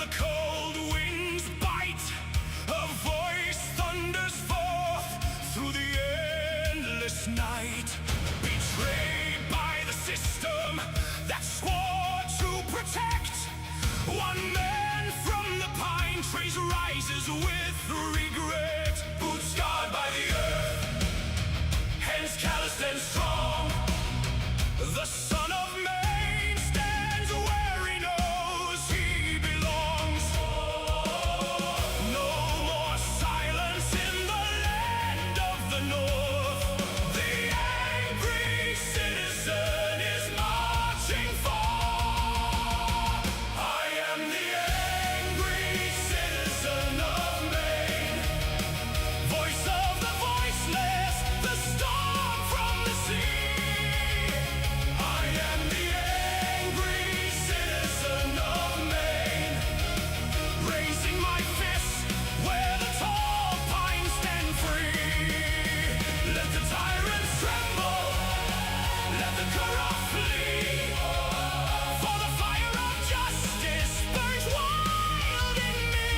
the cold winds bite, a voice thunders forth through the endless night. Betrayed by the system that swore to protect, one man from the pine trees rises with regret. Boots scarred by the earth, hands calloused and strong. The son of Maine stands where he knows he belongs. No more silence in the land of the north. The angry citizen is marching far. I am the angry citizen of Maine, voice of the voiceless, the storm from the sea. I am the angry citizen of Maine, raising my fist where the tall pines stand free. Let the tyrants tremble, let the corrupt flee, for the fire of justice burns wild in me.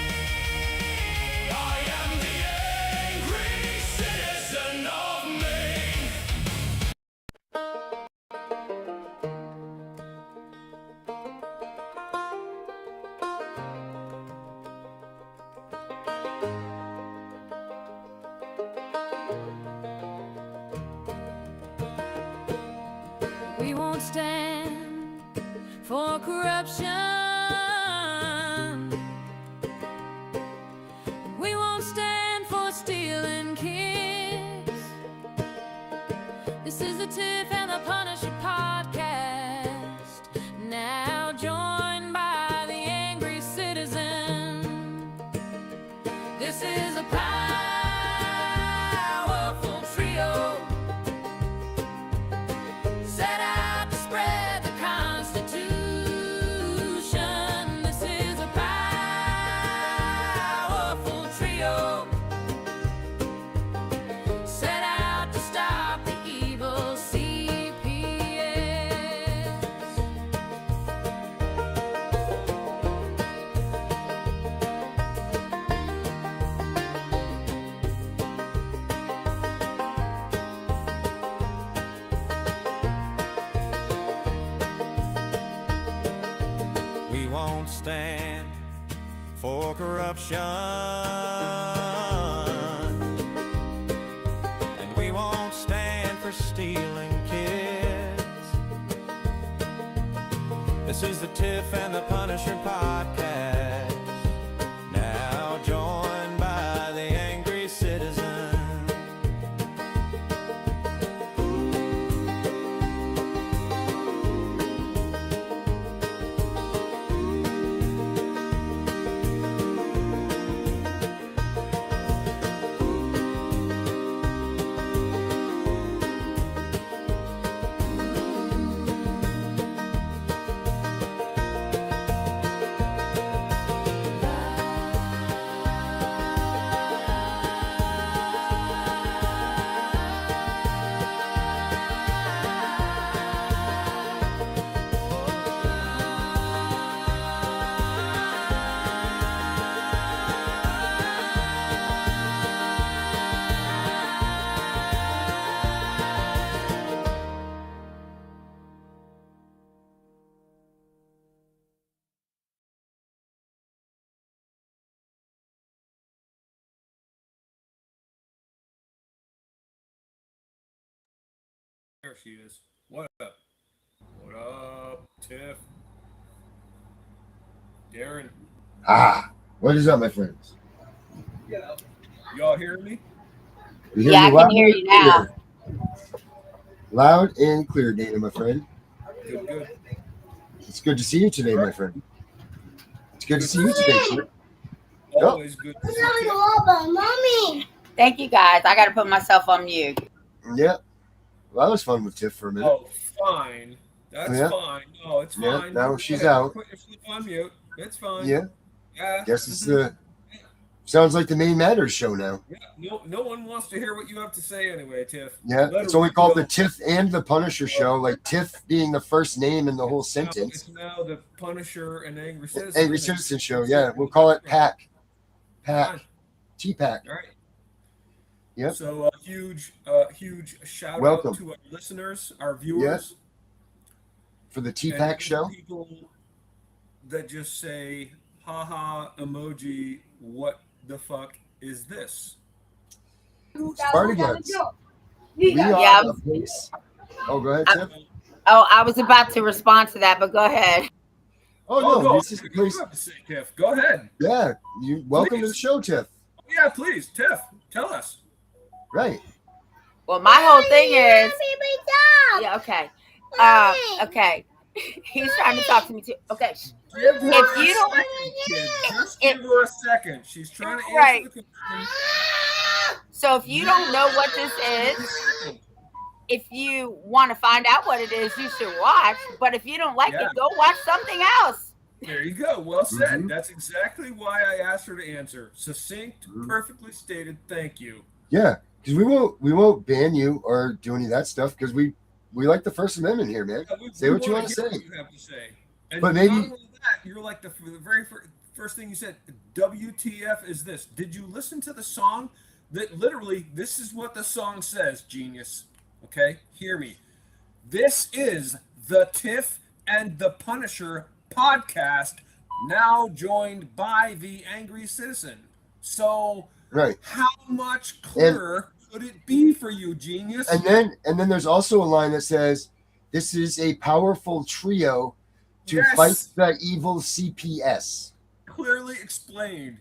I am the angry citizen of Maine. We won't stand for corruption. We won't stand for stealing kids. This is the Tiff and the Punisher podcast, now joined by the angry citizen. This is a powerful trio, set out to spread the Constitution. This is a powerful trio, set out to stop the evil CPS. We won't stand for corruption, and we won't stand for stealing kids. This is the Tiff and the Punisher podcast, now joined by the angry citizen. There she is. What up? What up, Tiff? Darren? What is up, my friends? Y'all hear me? You Yeah, I me can loud hear and you now. clear? Loud and clear, Dana, my friend. Good, good. It's good to see you today, my friend. It's good to see you today, sir. Always good to see you. Mommy. Thank you, guys. I got to put myself on mute. Yeah. Well, that was fun with Tiff for a minute. Oh, fine. That's Yeah. fine. No, it's Yeah, fine. now she's out. Put yourself on mute. It's fine. Yeah. Yeah. Guess it's the Sounds like the Main Matters show now. Yeah, no one wants to hear what you have to say anyway, Tiff. Yeah, Let it's her only called the go. Tiff and the Punisher show, like Tiff being the first name in the whole Now, sentence. it's now the Punisher and Angry Citizen. Angry Citizen show, yeah. We'll call it Pack. Fine. T-Pack. All right. Yep. So huge shout Welcome. out to our listeners, our viewers. For the and T-Pack those show. People that just say, haha, emoji, what the fuck is this? Spartacus. We are Yeah. a place. Oh, go ahead, Tiff. Oh, I was about to respond to that, but go ahead. Oh, no, go. this is the What do you place. have to say, Tiff? Go ahead. Yeah, you welcome to the Please. show, Tiff. Yeah, please, Tiff, tell us. Right. Well, my whole thing is. Yeah, okay. Okay. He's trying to talk to me too. Okay. Give her If a you don't- second, kid. Just give her a second. She's trying to answer Right. the question. So if you don't know what this is, if you want to find out what it is, you should watch. But if you don't like Yeah. it, go watch something else. There you go. Well said. Mhm. That's exactly why I asked her to answer. Succinct, Mhm. perfectly stated. Thank you. Yeah, because we won't ban you or do any of that stuff because we like the First Amendment here, man. Yeah, we Say what you wanna want to hear say. What you have to say. And But maybe- not only that, you're like the very first thing you said. WTF is this? Did you listen to the song? That literally, this is what the song says. Genius. Okay, hear me. This is the Tiff and the Punisher podcast, now joined by the Angry Citizen. So, Right. how much clearer could it be for you, genius? And then there's also a line that says, "This is a powerful trio to Yes. fight the evil CPS." Clearly explained.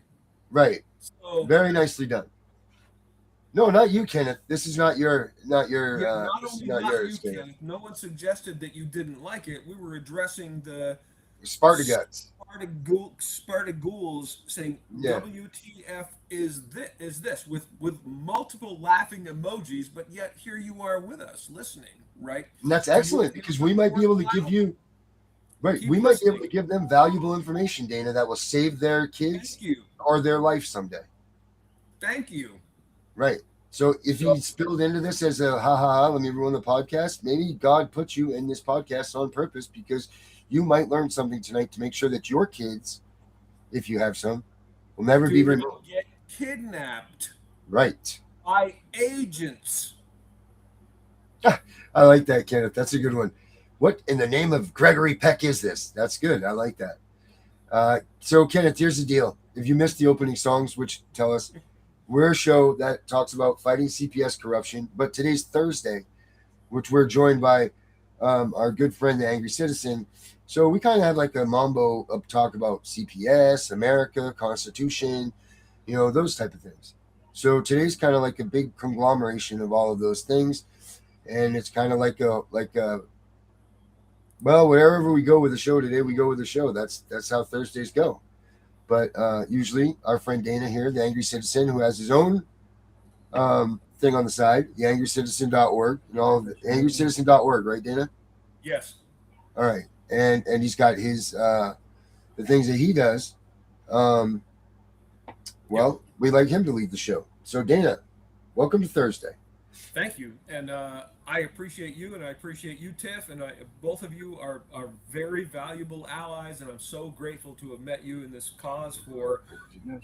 Right. So, Very nicely done. No, not you, Kenneth. This is not your yeah, not not this is only not not yours, you, Kenneth. Ken, no one suggested that you didn't like it. We were addressing the Spartaguts. Spartagools saying Yeah. WTF is this with multiple laughing emojis, but yet here you are with us listening, right? And that's excellent because we might be able to give you Keep we might be able to listening. give them valuable information, Dana, that will save their kids Thank you. or their life someday. Thank you. Right. So if you spilled into this as a ha ha ha, let me ruin the podcast, maybe God put you in this podcast on purpose because you might learn something tonight to make sure that your kids, if you have some, will never be Do removed. not get kidnapped Right. by agents. I like that, Kenneth. That's a good one. What in the name of Gregory Peck is this? That's good. I like that. So, Kenneth, here's the deal. If you missed the opening songs, which tell us, we're a show that talks about fighting CPS corruption. But today's Thursday, which we're joined by our good friend, the Angry Citizen. So we kind of have like a mambo up talk about CPS, America, Constitution, those type of things. So today's kind of like a big conglomeration of all of those things. And it's kind of like a well, wherever we go with the show today, we go with the show. That's how Thursdays go. But usually our friend Dana here, the Angry Citizen, who has his own thing on the side, the angrycitizen.org, and all of it. Angrycitizen.org, right, Dana? Yes. All right. And he's got his the things that he does. We'd like him to lead the show. So Dana, welcome to Thursday. Thank you, and I appreciate you, and I appreciate you, Tiff, and both of you are very valuable allies, and I'm so grateful to have met you in this cause for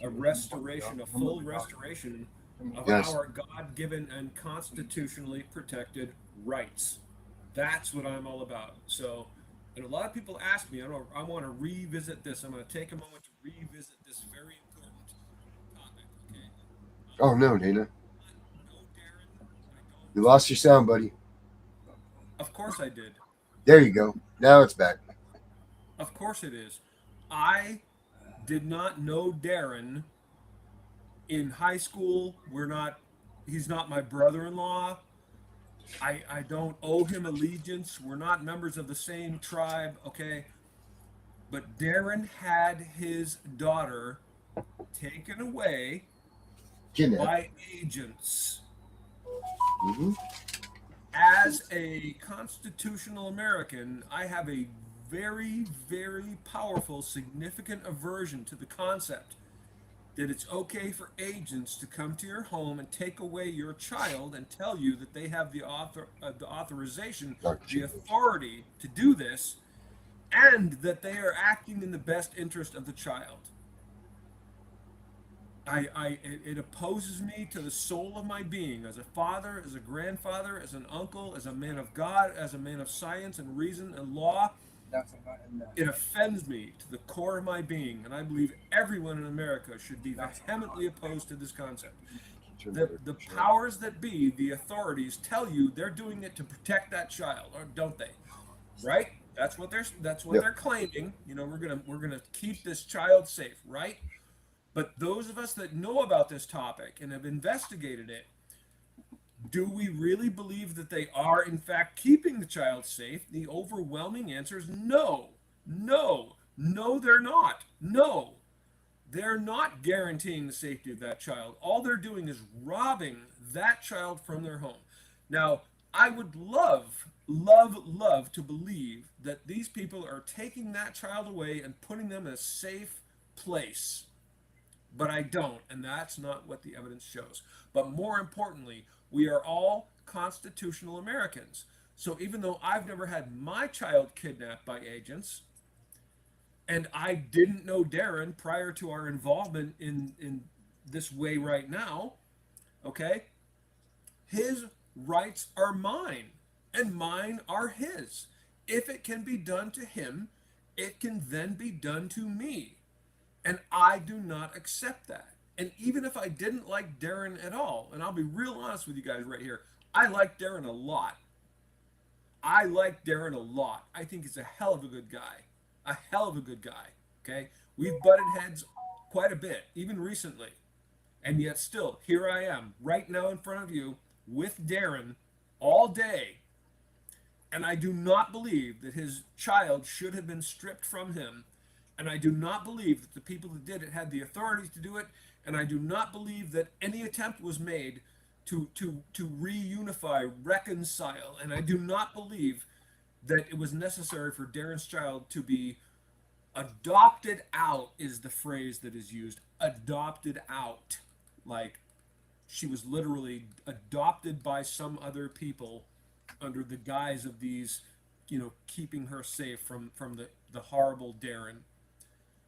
a restoration, a full restoration of Yes. our God-given and constitutionally protected rights. That's what I'm all about. So, and a lot of people ask me, I want to revisit this. I'm going to take a moment to revisit this very important topic. Okay. Oh no, Dana. No, Darren, I don't. You lost your sound, buddy. Of course I did. There you go. Now it's back. Of course it is. I did not know Darren in high school. He's not my brother-in-law. I don't owe him allegiance. We're not members of the same tribe, okay? But Darren had his daughter taken away Kidnap. by agents. Mm-hmm. As a constitutional American, I have a very, very powerful, significant aversion to the concept that it's okay for agents to come to your home and take away your child and tell you that they have the authorization, the authority to do this, and that they are acting in the best interest of the child. It opposes me to the soul of my being, as a father, as a grandfather, as an uncle, as a man of God, as a man of science and reason and law. It offends me to the core of my being, and I believe everyone in America should be vehemently opposed to this concept. The powers that be, the authorities, tell you they're doing it to protect that child, or don't they? Right? That's what they're claiming. You know, we're gonna keep this child safe, right? But those of us that know about this topic and have investigated it, do we really believe that they are, in fact, keeping the child safe? The overwhelming answer is no. No. No, they're not. No. They're not guaranteeing the safety of that child. All they're doing is robbing that child from their home. Now, I would love, love, love to believe that these people are taking that child away and putting them in a safe place. But I don't, and that's not what the evidence shows. But more importantly, we are all constitutional Americans. So even though I've never had my child kidnapped by agents, and I didn't know Darren prior to our involvement in this way right now, okay, his rights are mine, and mine are his. If it can be done to him, it can then be done to me. And I do not accept that. And even if I didn't like Darren at all, and I'll be real honest with you guys right here, I like Darren a lot. I like Darren a lot. I think he's a hell of a good guy. A hell of a good guy. Okay? We've butted heads quite a bit, even recently. And yet still, here I am, right now in front of you, with Darren all day. And I do not believe that his child should have been stripped from him. And I do not believe that the people that did it had the authorities to do it. And I do not believe that any attempt was made to reunify, reconcile. And I do not believe that it was necessary for Darren's child to be adopted out, is the phrase that is used. Adopted out. Like she was literally adopted by some other people under the guise of these, you know, keeping her safe from the horrible Darren.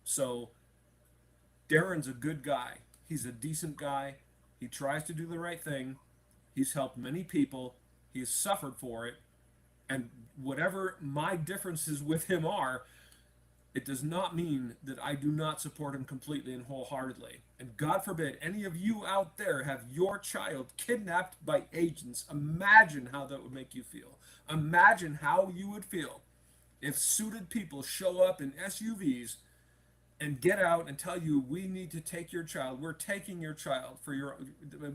So Darren's a good guy. He's a decent guy. He tries to do the right thing. He's helped many people. He's suffered for it. And whatever my differences with him are, it does not mean that I do not support him completely and wholeheartedly. And God forbid any of you out there have your child kidnapped by agents. Imagine how that would make you feel. Imagine how you would feel if suited people show up in SUVs and get out and tell you, we need to take your child. We're taking your child for your,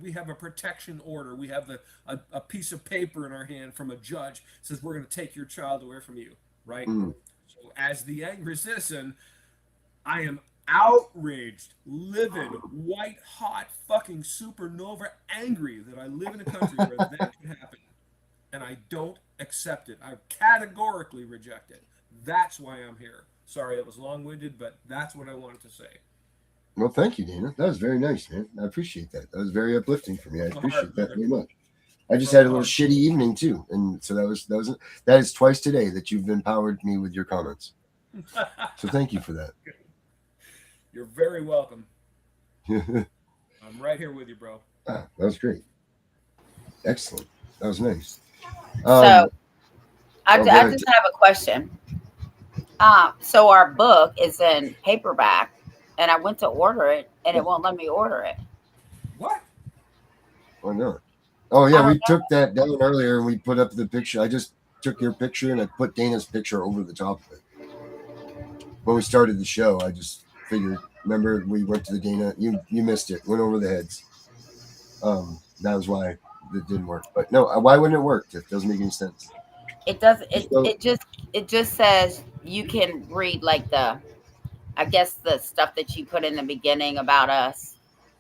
we have a protection order. We have a piece of paper in our hand from a judge that says we're going to take your child away from you, right? So as the angry citizen, I am outraged, livid, white hot, fucking supernova angry that I live in a country where that can happen. And I don't accept it. I categorically reject it. That's why I'm here. Sorry, it was long-winded, but that's what I wanted to say. Well, thank you, Dana. That was very nice, man. I appreciate that. That was very uplifting for me. I appreciate that very much. I just had a little shitty evening too, and so that is twice today that you've empowered me with your comments. So thank you for that. You're very welcome. I'm right here with you, bro. That was great. Excellent. That was nice. So I just have a question. So our book is in paperback, and I went to order it, and it won't let me order it. What? Why not? Oh yeah, we took that down earlier, and we put up the picture. I just took your picture, and I put Dana's picture over the top of it. When we started the show, I just figured. Remember, we went to the Dana. You missed it. Went over the heads. That was why it didn't work. But no, why wouldn't it work? It doesn't make any sense. It doesn't. It just says you can read like I guess the stuff that you put in the beginning about us,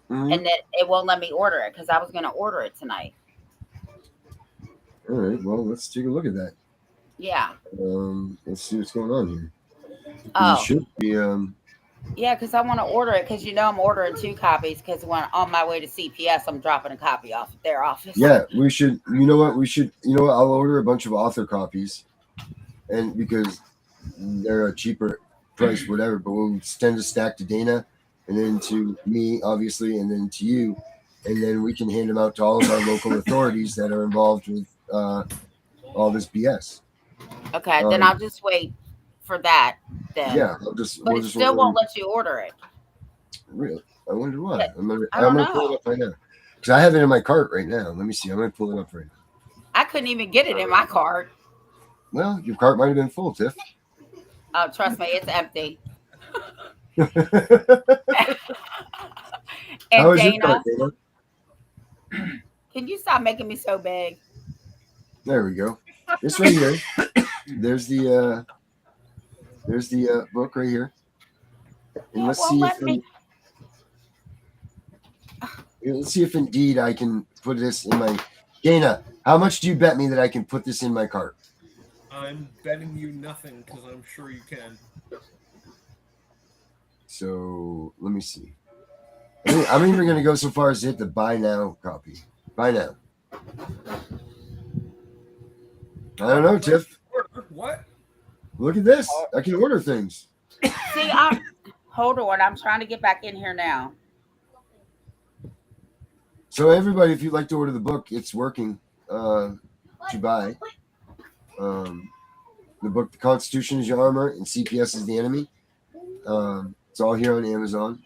and that it won't let me order it because I was going to order it tonight. All right. Well, let's take a look at that. Yeah. Let's see what's going on here. Oh. It should be. Yeah, because I want to order it because I'm ordering 2 copies because when on my way to CPS, I'm dropping a copy off at their office. Yeah, we should. You know what? We should. You know what? I'll order a bunch of author copies, and because they're a cheaper price, whatever. But we'll send a stack to Dana, and then to me, obviously, and then to you, and then we can hand them out to all of our local authorities that are involved with all this BS. Okay, then I'll just wait for that then. Yeah, But we'll it just still order won't them. let you order it. Really? I wonder why. Yeah, I'm I don't gonna pull it know. up right now because I have it in my cart right now. Let me see. I'm gonna pull it up right now. I couldn't even get it in my cart. Well, your cart might have been full, Tiff. Oh, trust me, it's empty. How And is your Dana, cart, Dana? can you stop making me so big? There we go. It's right here. There's the book right here. And let's see if indeed I can put this in my Dana. How much do you bet me that I can put this in my cart? I'm betting you nothing because I'm sure you can. So let me see. I'm even going to go so far as to hit the buy now copy. Buy now. I don't know, Tiff. What? Look at this. I can order things. See, hold on. I'm trying to get back in here now. So everybody, if you'd like to order the book, it's working to buy. The book, The Constitution is Your Armor and CPS is the Enemy. It's all here on Amazon.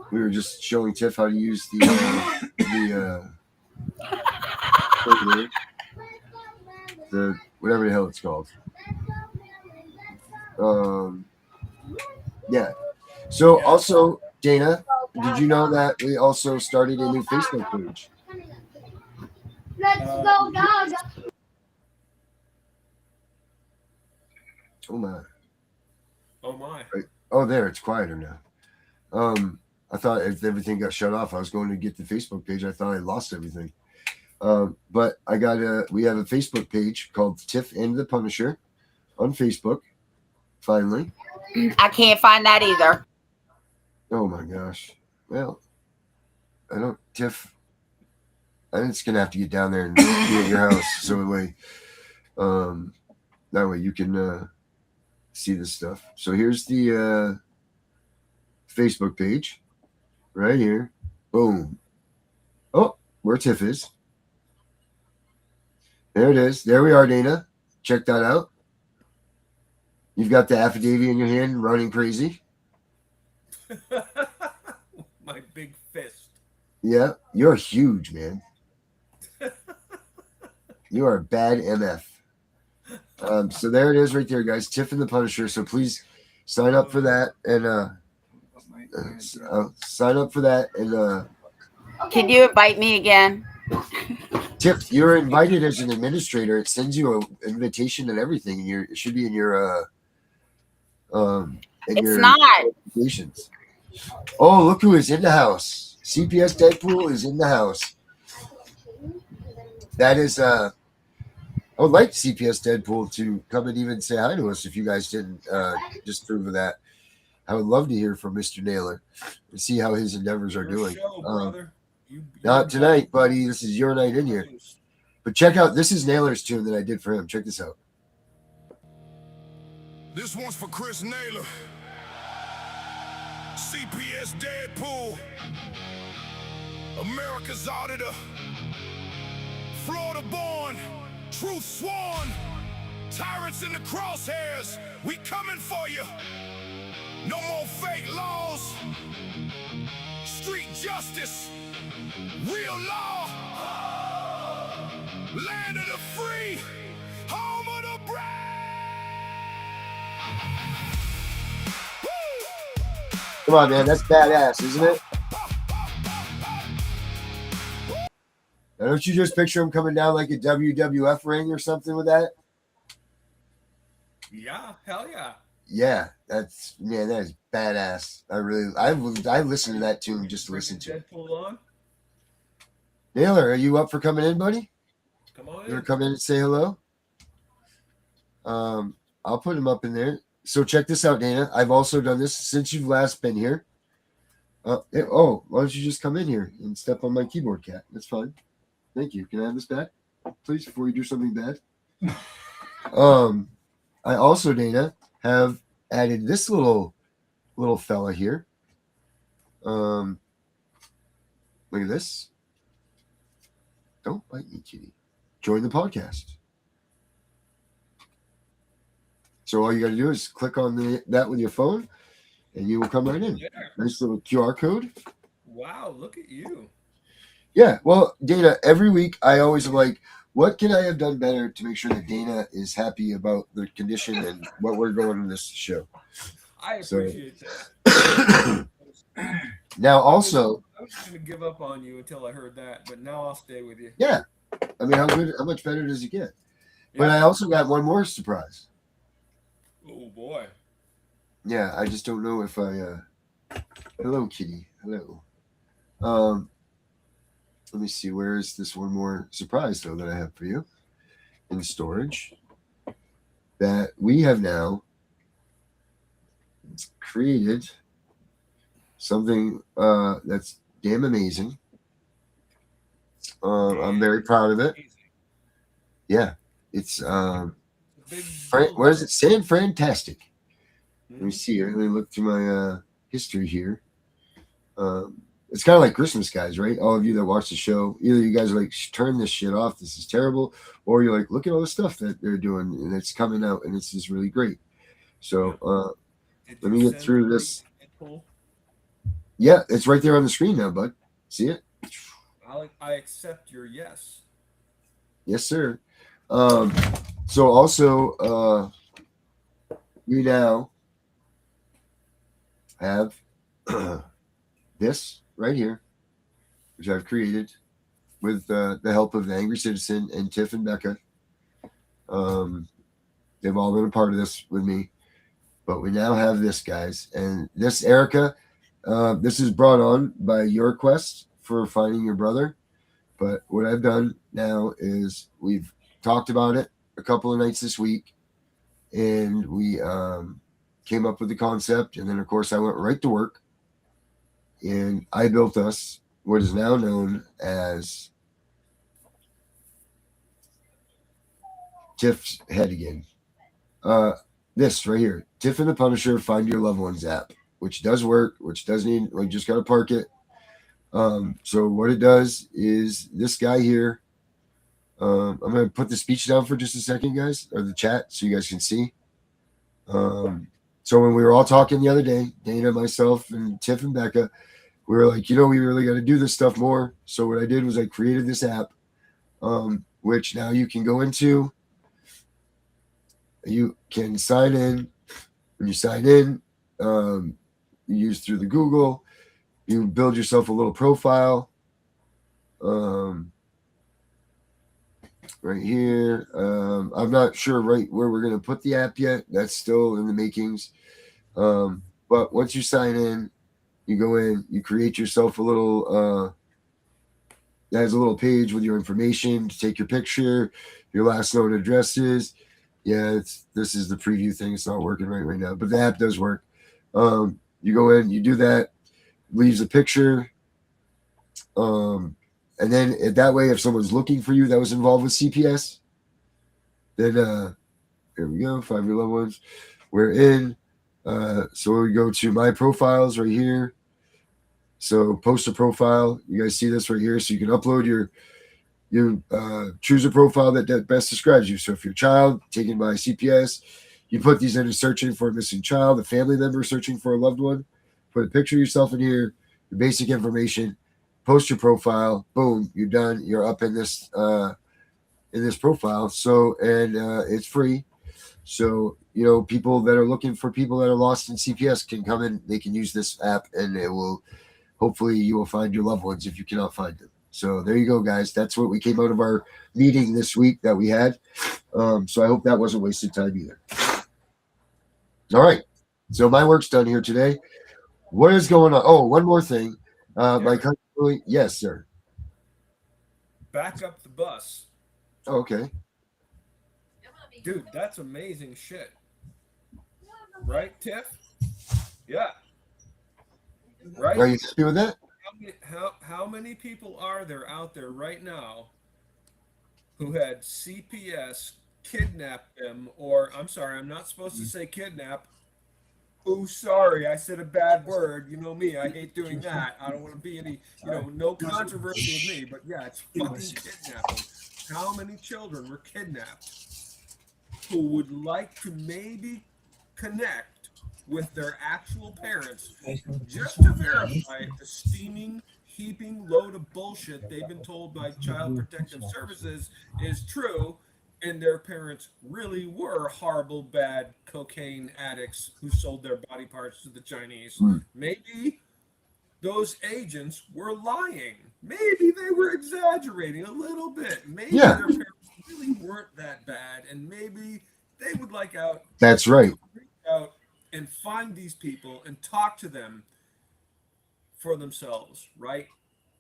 We were just showing Tiff how to use the whatever the hell it's called. Yeah. So also, Dana, did you know that we also started a new Facebook page? Let's go, dog. Oh my. Oh my. Right. Oh, there, it's quieter now. I thought if everything got shut off, I was going to get the Facebook page. I thought I lost everything. But we have a Facebook page called Tiff and The Punisher on Facebook. Finally. I can't find that either. Oh my gosh. Well, Tiff, I'm just gonna have to get down there and be at your house so that way you can see this stuff. So here's the Facebook page right here. Boom. Oh, where Tiff is. There it is. There we are, Dana. Check that out. You've got the affidavit in your hand running crazy. My big fist. Yeah, you're huge, man. You are a bad MF. So there it is right there, guys. Tiff and the Punisher. So please sign up for that and sign up for that and Can you invite me again? Tiff, you're invited as an administrator. It sends you an invitation and everything, and it should be in your It's not. notifications. Oh, look who is in the house. CPS Deadpool is in the house. That is I would like CPS Deadpool to come and even say hi to us if you guys didn't disapprove of that. I would love to hear from Mr. Naylor and see how his endeavors are doing. Show, brother. Not tonight, buddy. This is your night in here. But check out, this is Naylor's tune that I did for him. Check this out. This one's for Chris Naylor. CPS Deadpool. America's auditor. Florida born. Truth sworn. Tyrants in the crosshairs. We coming for you. No more fake laws. Street justice. Real law. Land of the free. Home of the brave. Come on, man. That's badass, isn't it? Now, don't you just picture him coming down like a WWF ring or something with that? Yeah, hell yeah. Yeah, that is badass. I listened to that tune just to listen to it. Deadpool on. Naylor, are you up for coming in, buddy? Come on You want in. to come in and say hello? I'll put him up in there. So check this out, Dana. I've also done this since you've last been here. Why don't you just come in here and step on my keyboard, cat? That's fine. Thank you. Can I have this back, please, before you do something bad? I also, Dana, have added this little fella here. Look at this. Don't bite me, kitty. Join the podcast. So all you got to do is click on that with your phone, and you will come right in. Nice little QR code. Wow, look at you. Yeah, well, Dana, every week I always am like, what can I have done better to make sure that Dana is happy about the condition and what we're going in this show? I appreciate that. Now, also, I was going to give up on you until I heard that, but now I'll stay with you. yeah, I mean, how much better does it get? Yeah. But I also got one more surprise. Oh boy. Yeah, I just don't know if I. Hello, kitty. Hello. Let me see. Where is this one more surprise though that I have for you in storage? That we have now created something that's damn amazing. I'm very proud of it. Yeah, it's what is it? Fantastic. Let me see. Let me look through my history here. It's kind of like Christmas, guys, right? All of you that watch the show, either you guys are like, turn this shit off, this is terrible, or you're like, look at all the stuff that they're doing and it's coming out and it's just really great. So let me get through this. Yeah, it's right there on the screen now, bud. See it? I accept your yes. Yes, sir. So also, we now have this right here, which I've created with the help of the Angry Citizen and Tiff and Becca. They've all been a part of this with me, but we now have this, guys. And this, Erica, this is brought on by your quest for finding your brother. But what I've done now is we've talked about it a couple of nights this week, and we came up with the concept. And then, of course, I went right to work, and I built us what is now known as Tiff's head again. This right here, Tiff and the Punisher Find Your Loved Ones app, which does work, which does need, we just got to park it. So what it does is this guy here, I'm going to put the speech down for just a second, guys, or the chat, so you guys can see. So when we were all talking the other day, Dana, myself, and Tiff and Becca, we were like, we really got to do this stuff more. So what I did was I created this app, which now you can go into. You can sign in. When you sign in, you use through the Google. You build yourself a little profile. Right here. I'm not sure right where we're going to put the app yet. That's still in the makings. But once you sign in, you go in, you create yourself a little, that has a little page with your information to take your picture, your last known addresses. Yeah, this is the preview thing. It's not working right now, but the app does work. You go in, you do that, leaves a picture. And then that way, if someone's looking for you that was involved with CPS, then here we go, Find Your Loved Ones. We're in. So we go to my profiles right here. So post a profile. You guys see this right here. So you can upload your choose a profile that best describes you. So if you're a child taken by CPS, you put these in as searching for a missing child, a family member searching for a loved one. Put a picture of yourself in here, your basic information, post your profile, boom, you're done. You're up in this profile. So, and it's free. So, people that are looking for people that are lost in CPS can come in, they can use this app, and it will, hopefully you will find your loved ones if you cannot find them. So there you go, guys. That's what we came out of our meeting this week that we had. So I hope that wasn't wasted time either. All right. So my work's done here today. What is going on? Oh, one more thing. My country, yes, sir. Back up the bus. Oh, okay. Dude, that's amazing shit. right, Tiff? Yeah. Right? Are you happy with that? How many people are there out there right now who had CPS kidnap them, or I'm sorry, I'm not supposed to say kidnap. Oh, sorry, I said a bad word. You know me, I hate doing that. I don't want to be any, no controversy with me, but yeah, it's fucking kidnapping. How many children were kidnapped who would like to maybe connect with their actual parents just to verify the steaming, heaping load of bullshit they've been told by Child Protective Services is true, and their parents really were horrible, bad cocaine addicts who sold their body parts to the Chinese. Maybe those agents were lying. Maybe they were exaggerating a little bit. Maybe their parents really weren't that bad, and maybe they would like out. That's right. Reach out and find these people and talk to them for themselves, right?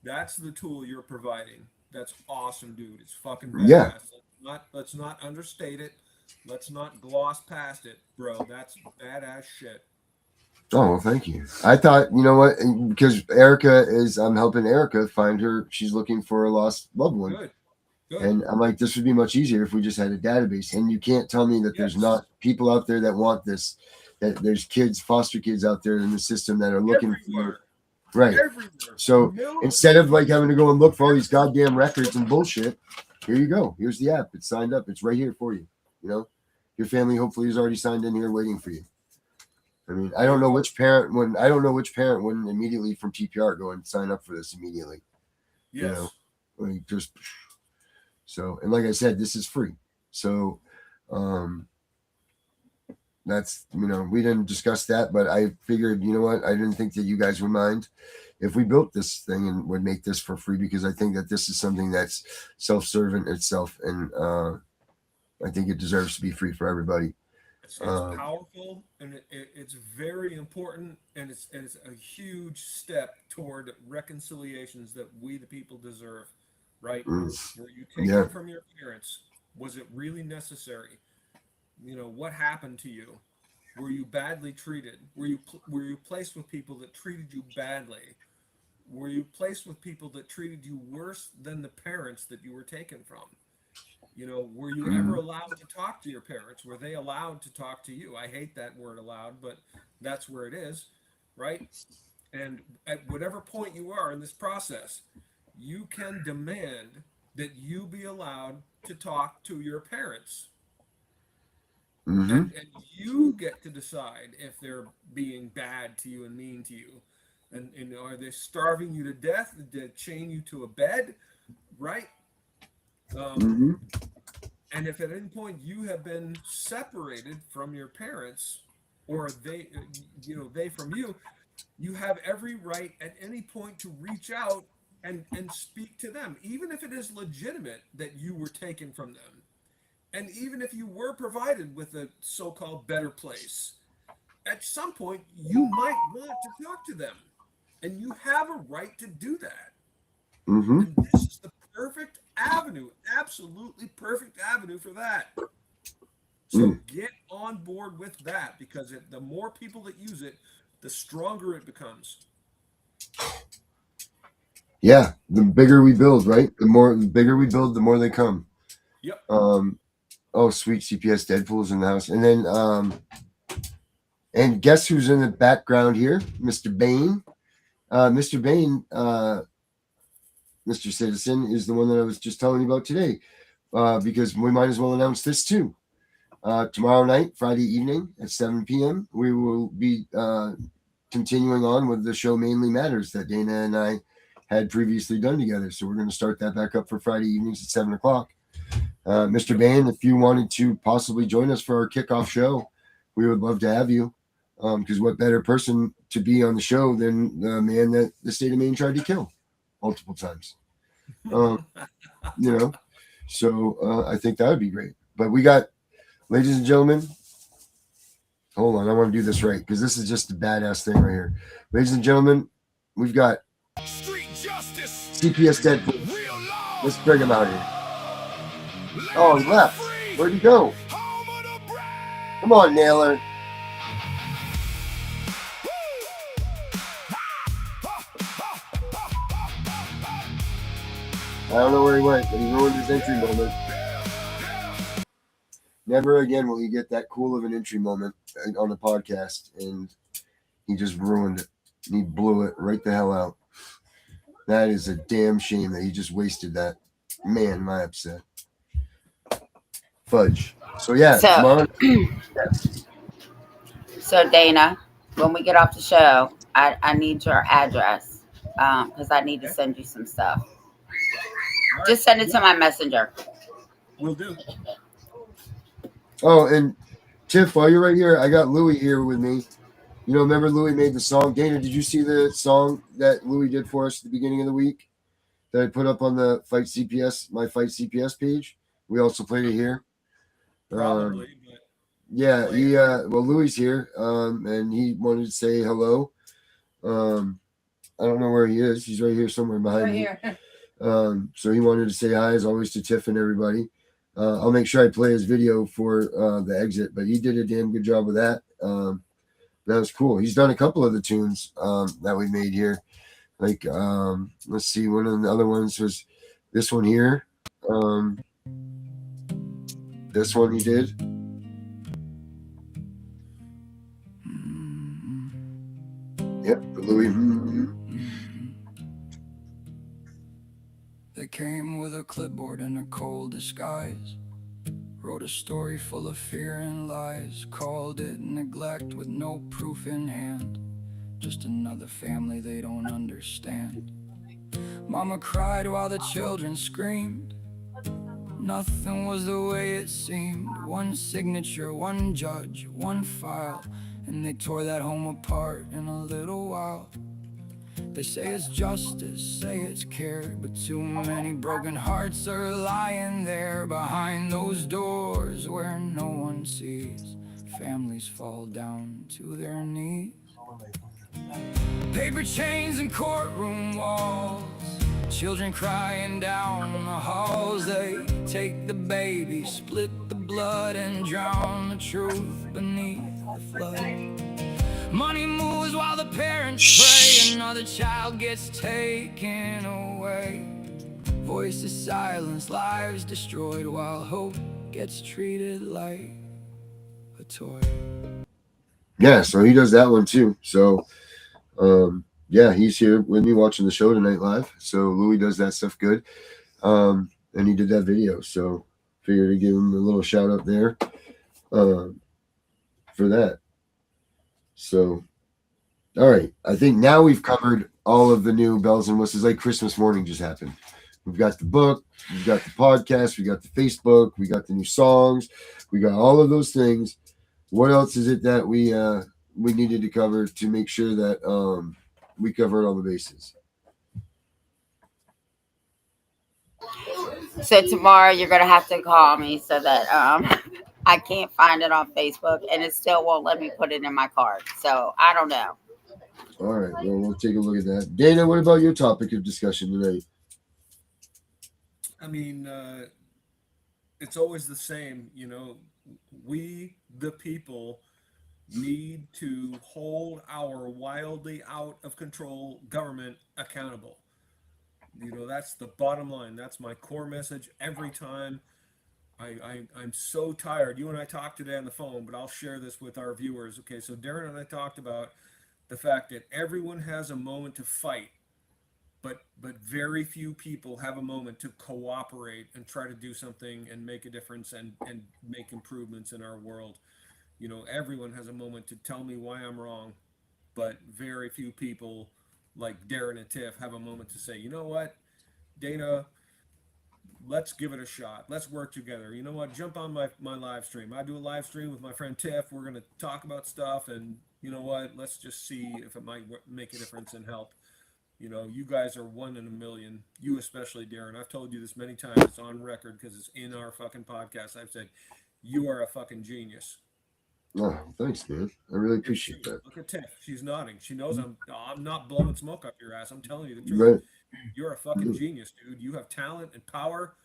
That's the tool you're providing. That's awesome, dude. It's fucking badass. Yeah. Let's not understate it. Let's not gloss past it, bro. That's badass shit. Oh, well, thank you. I thought, you know what, because I'm helping Erica find her. She's looking for a lost loved one. Good. And I'm like, this would be much easier if we just had a database. And you can't tell me that there's not people out there that want this, that there's kids, foster kids out there in the system that are looking for. Right. Everywhere. So instead of like having to go and look for all these goddamn records and bullshit, here you go. Here's the app. It's signed up. It's right here for you. Your family hopefully is already signed in here waiting for you. I mean, I don't know which parent wouldn't immediately from TPR go and sign up for this immediately. Yes. So, and like I said, this is free. So, that's, we didn't discuss that, but I figured, you know what? I didn't think that you guys would mind if we built this thing and would make this for free, because I think that this is something that's self-serving itself. And, I think it deserves to be free for everybody. It's powerful, and it's very important, and it's a huge step toward reconciliations that we the people deserve, right? Where you take it from your parents. Was it really necessary? What happened to you? Were you badly treated? Were you placed with people that treated you badly? Were you placed with people that treated you worse than the parents that you were taken from? Were you ever allowed to talk to your parents? Were they allowed to talk to you? I hate that word allowed, but that's where it is, right? And at whatever point you are in this process, you can demand that you be allowed to talk to your parents. And you get to decide if they're being bad to you and mean to you. And are they starving you to death? Did they chain you to a bed? Right? And if at any point you have been separated from your parents, or they from you, you have every right at any point to reach out and speak to them, even if it is legitimate that you were taken from them. And even if you were provided with a so-called better place, at some point you might want to talk to them, and you have a right to do that. And this is the perfect avenue, absolutely perfect avenue for that. So get on board with that, because the more people that use it, the stronger it becomes. Yeah, the bigger we build, right? The bigger we build, the more they come. Yep. Oh, sweet, CPS Deadpool's in the house. And then and guess who's in the background here? Mr. Bain. Mr. Bain, Mr. Citizen, is the one that I was just telling you about today, because we might as well announce this too. Tomorrow night, Friday evening at 7 p.m., we will be continuing on with the show Mainly Matters that Dana and I had previously done together. So we're going to start that back up for Friday evenings at 7 o'clock. Mr. Bain, if you wanted to possibly join us for our kickoff show, we would love to have you, because what better person to be on the show than the man that the state of Maine tried to kill multiple times. So I think that would be great. But we got, ladies and gentlemen, hold on, I want to do this right, because this is just a badass thing right here. Ladies and gentlemen, we've got Street justice. CPS Deadpool. Real law. Let's bring him out here. Oh, he left. Where'd he go? Home of the brave. Come on, Naylor. I don't know where he went, but he ruined his entry moment. Never again will he get that cool of an entry moment on a podcast, and he just ruined it. He blew it right the hell out. That is a damn shame that he just wasted that. Man, am I upset. Fudge. So yeah, So, tomorrow. so Dana, when we get off the show, I need your address because I need to Okay. send you some stuff. All right. Just send it to my messenger. Will do. Oh, and Tiff, while you're right here, I got Louie here with me. You know, remember Louie made the song. Dana, did you see the song that Louie did for us at the beginning of the week that I put up on the my Fight CPS page? We also played it here. Probably, but Yeah, well, Louie's here, and he wanted to say hello. I don't know where he is. He's right here somewhere behind me. Here. So he wanted to say hi as always to Tiff and everybody. I'll make sure I play his video for the exit, but he did a damn good job with that. That was cool. He's done a couple of the tunes that we made here. Like, let's see, one of the other ones was this one here. This one he did. Yep, Louis. They came with a clipboard and a cold disguise. Wrote a story full of fear and lies. Called it neglect with no proof in hand. Just another family they don't understand. Mama cried while the children screamed. Nothing was the way it seemed. One signature, one judge, one file, and they tore that home apart in a little while. They say it's justice, say it's care, but too many broken hearts are lying there behind those doors where no one sees. Families fall down to their knees. Paper chains and courtroom walls, children crying down the halls. They take the baby, split the blood, and drown the truth beneath the flood. Money moves while the parents pray. Another child gets taken away. Voices silenced, lives destroyed, while hope gets treated like a toy. Yeah, so he does that one too. So, yeah, he's here with me watching the show tonight live. So Louis does that stuff good, and he did that video. So figured to give him a little shout out there for that. So, all right, I think now we've covered all of the new bells and whistles. Like Christmas morning just happened. We've got the book, we've got the podcast, we got the Facebook, we got the new songs, we got all of those things. What else is it that we needed to cover to make sure that we covered all the bases? So tomorrow you're gonna have to call me so that I can't find it on Facebook, and it still won't let me put it in my card. So I don't know. All right, well, we'll take a look at that. Dana, what about your topic of discussion tonight? I mean, it's always the same. You know, we, the people, need to hold our wildly out of control government accountable. You know, that's the bottom line. That's my core message every time. I'm so tired. You and I talked today on the phone, but I'll share this with our viewers. Okay, so Darren and I talked about the fact that everyone has a moment to fight, but very few people have a moment to cooperate and try to do something and make a difference and make improvements in our world. You know, everyone has a moment to tell me why I'm wrong, but very few people like Darren and Tiff have a moment to say, you know what, Dana, let's give it a shot. Let's work together. You know what, jump on my live stream. I do a live stream with my friend Tiff. We're going to talk about stuff, and you know what, let's just see if it might make a difference and help. You know, you guys are one in a million. You especially, Darren. I've told you this many times. It's on record because it's in our fucking podcast. I've said, you are a fucking genius. Oh, thanks, man. I really appreciate that. Look at Tiff. She's nodding. She knows I'm not blowing smoke up your ass. I'm telling you the truth. Right. You're a fucking genius, dude. You have talent and power,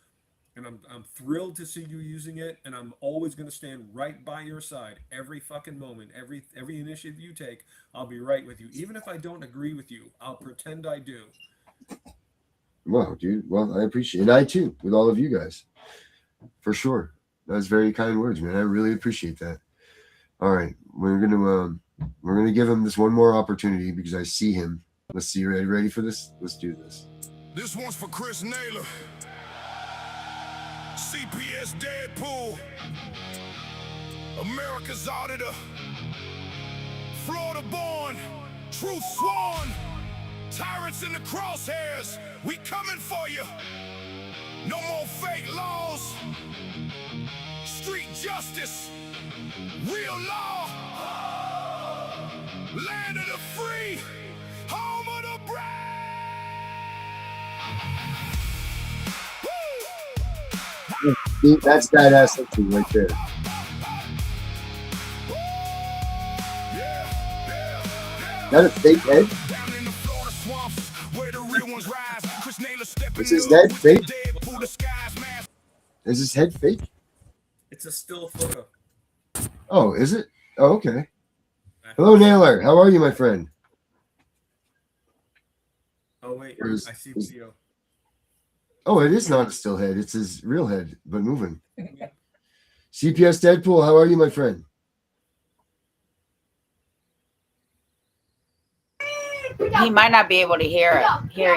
and I'm thrilled to see you using it. And I'm always going to stand right by your side every fucking moment, every initiative you take. I'll be right with you, even if I don't agree with you. I'll pretend I do. Wow, dude. Well, I appreciate it. And I too, with all of you guys. For sure. That's very kind words, man. I really appreciate that. All right. We're gonna give him this one more opportunity because I see him. Let's see. Ready for this? Let's do this. This one's for Chris Naylor, CPS Deadpool, America's Auditor, Florida born, truth sworn, tyrants in the crosshairs, we coming for you. No more fake laws, street justice, real law, land of the free, home of the brave. See, that's badass looking right there. That a fake head? Is his head fake? Is his head fake? It's a still photo. Oh, is it? Oh, okay. Hello, Naylor. How are you, my friend? Oh wait, There's- I see Theo. Oh, it is not a still head. It's his real head, but moving. CPS Deadpool, how are you, my friend? He might not be able to hear you.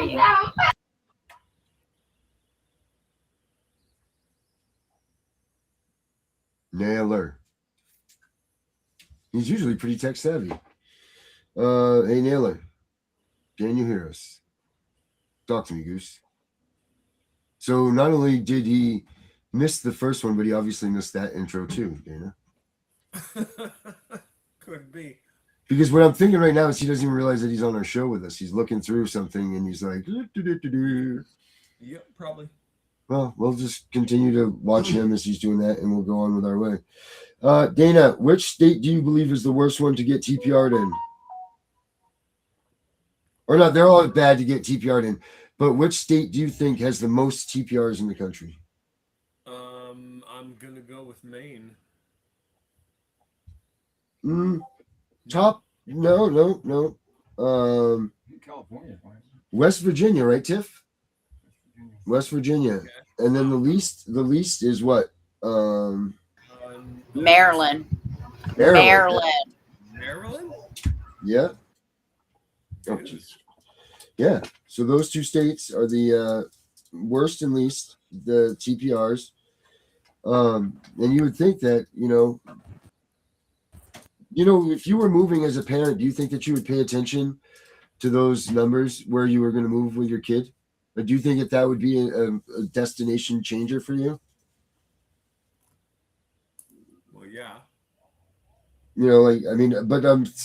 Naylor. He's usually pretty tech savvy. Hey, Naylor. Can you hear us? Talk to me, Goose. So not only did he miss the first one, but he obviously missed that intro too, Dana. Could be. Because what I'm thinking right now is he doesn't even realize that he's on our show with us. He's looking through something and he's like, Yep, probably. well, we'll just continue to watch him as he's doing that and we'll go on with our way. Dana, which state do you believe is the worst one to get TPR'd in? Or not, they're all bad to get TPR'd in. But which state do you think has the most TPRs in the country? I'm gonna go with Maine. Top? No. California. West Virginia, right, Tiff? West Virginia. Okay. And then the least is what? Maryland. Maryland? Yeah. Oh, geez. Yeah. So those two states are the worst and least, the TPRs. And you would think that, if you were moving as a parent, do you think that you would pay attention to those numbers where you were going to move with your kid? Or do you think that would be a destination changer for you? Well, yeah. But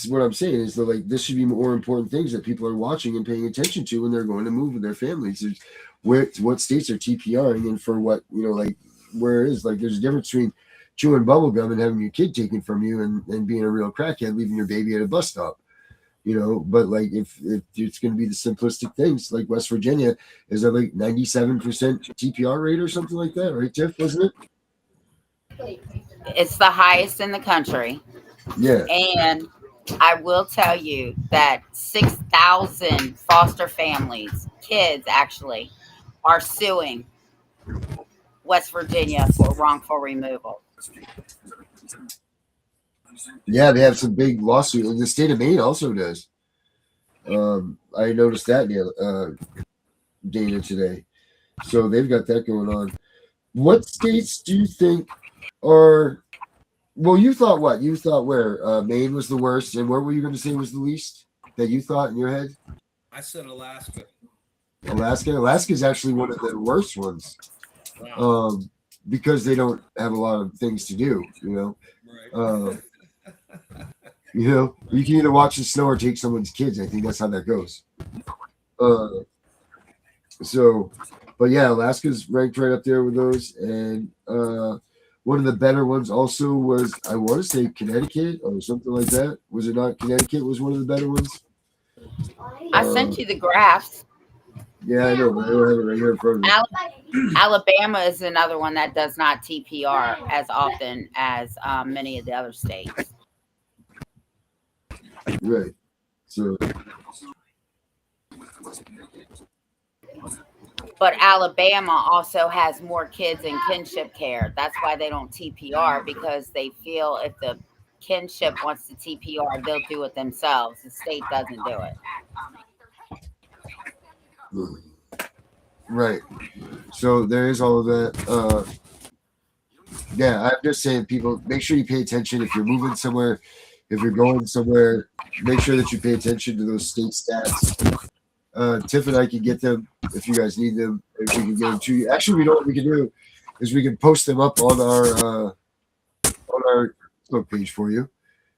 what I'm saying is that this should be more important things that people are watching and paying attention to when they're going to move with their families. What states are TPRing and for what, where it is. There's a difference between chewing bubble gum and having your kid taken from you and being a real crackhead, leaving your baby at a bus stop. But if it's going to be the simplistic things, like West Virginia is a 97% TPR rate or something like that, right, Tiff? Wasn't it? It's the highest in the country. Yeah. And I will tell you that 6,000 foster families, kids actually, are suing West Virginia for wrongful removal. Yeah, they have some big lawsuit, and the state of Maine also does. I noticed that, Dana, today. So they've got that going on. What states do you think are? Well, you thought what? You thought where? Maine was the worst, and where were you going to say was the least that you thought in your head? I said Alaska. Alaska is actually one of the worst ones. Wow. Because they don't have a lot of things to do, Right. You can either watch the snow or take someone's kids. I think that's how that goes. But yeah, Alaska's ranked right up there with those. And one of the better ones also was, I want to say Connecticut or something like that. Was it not Connecticut was one of the better ones? I sent you the graphs. Yeah, I know, but I don't have it right here in front of me. Alabama is another one that does not TPR as often as many of the other states. Right. So But Alabama also has more kids in kinship care. That's why they don't TPR, because they feel if the kinship wants to TPR, they'll do it themselves. The state doesn't do it. Right. So there is all of that. Yeah, I'm just saying, people, make sure you pay attention if you're moving somewhere, if you're going somewhere. Make sure that you pay attention to those state stats. Tiff and I can get them if you guys need them. If we can get them to you. Actually, we know what we can do is we can post them up on our Facebook page for you.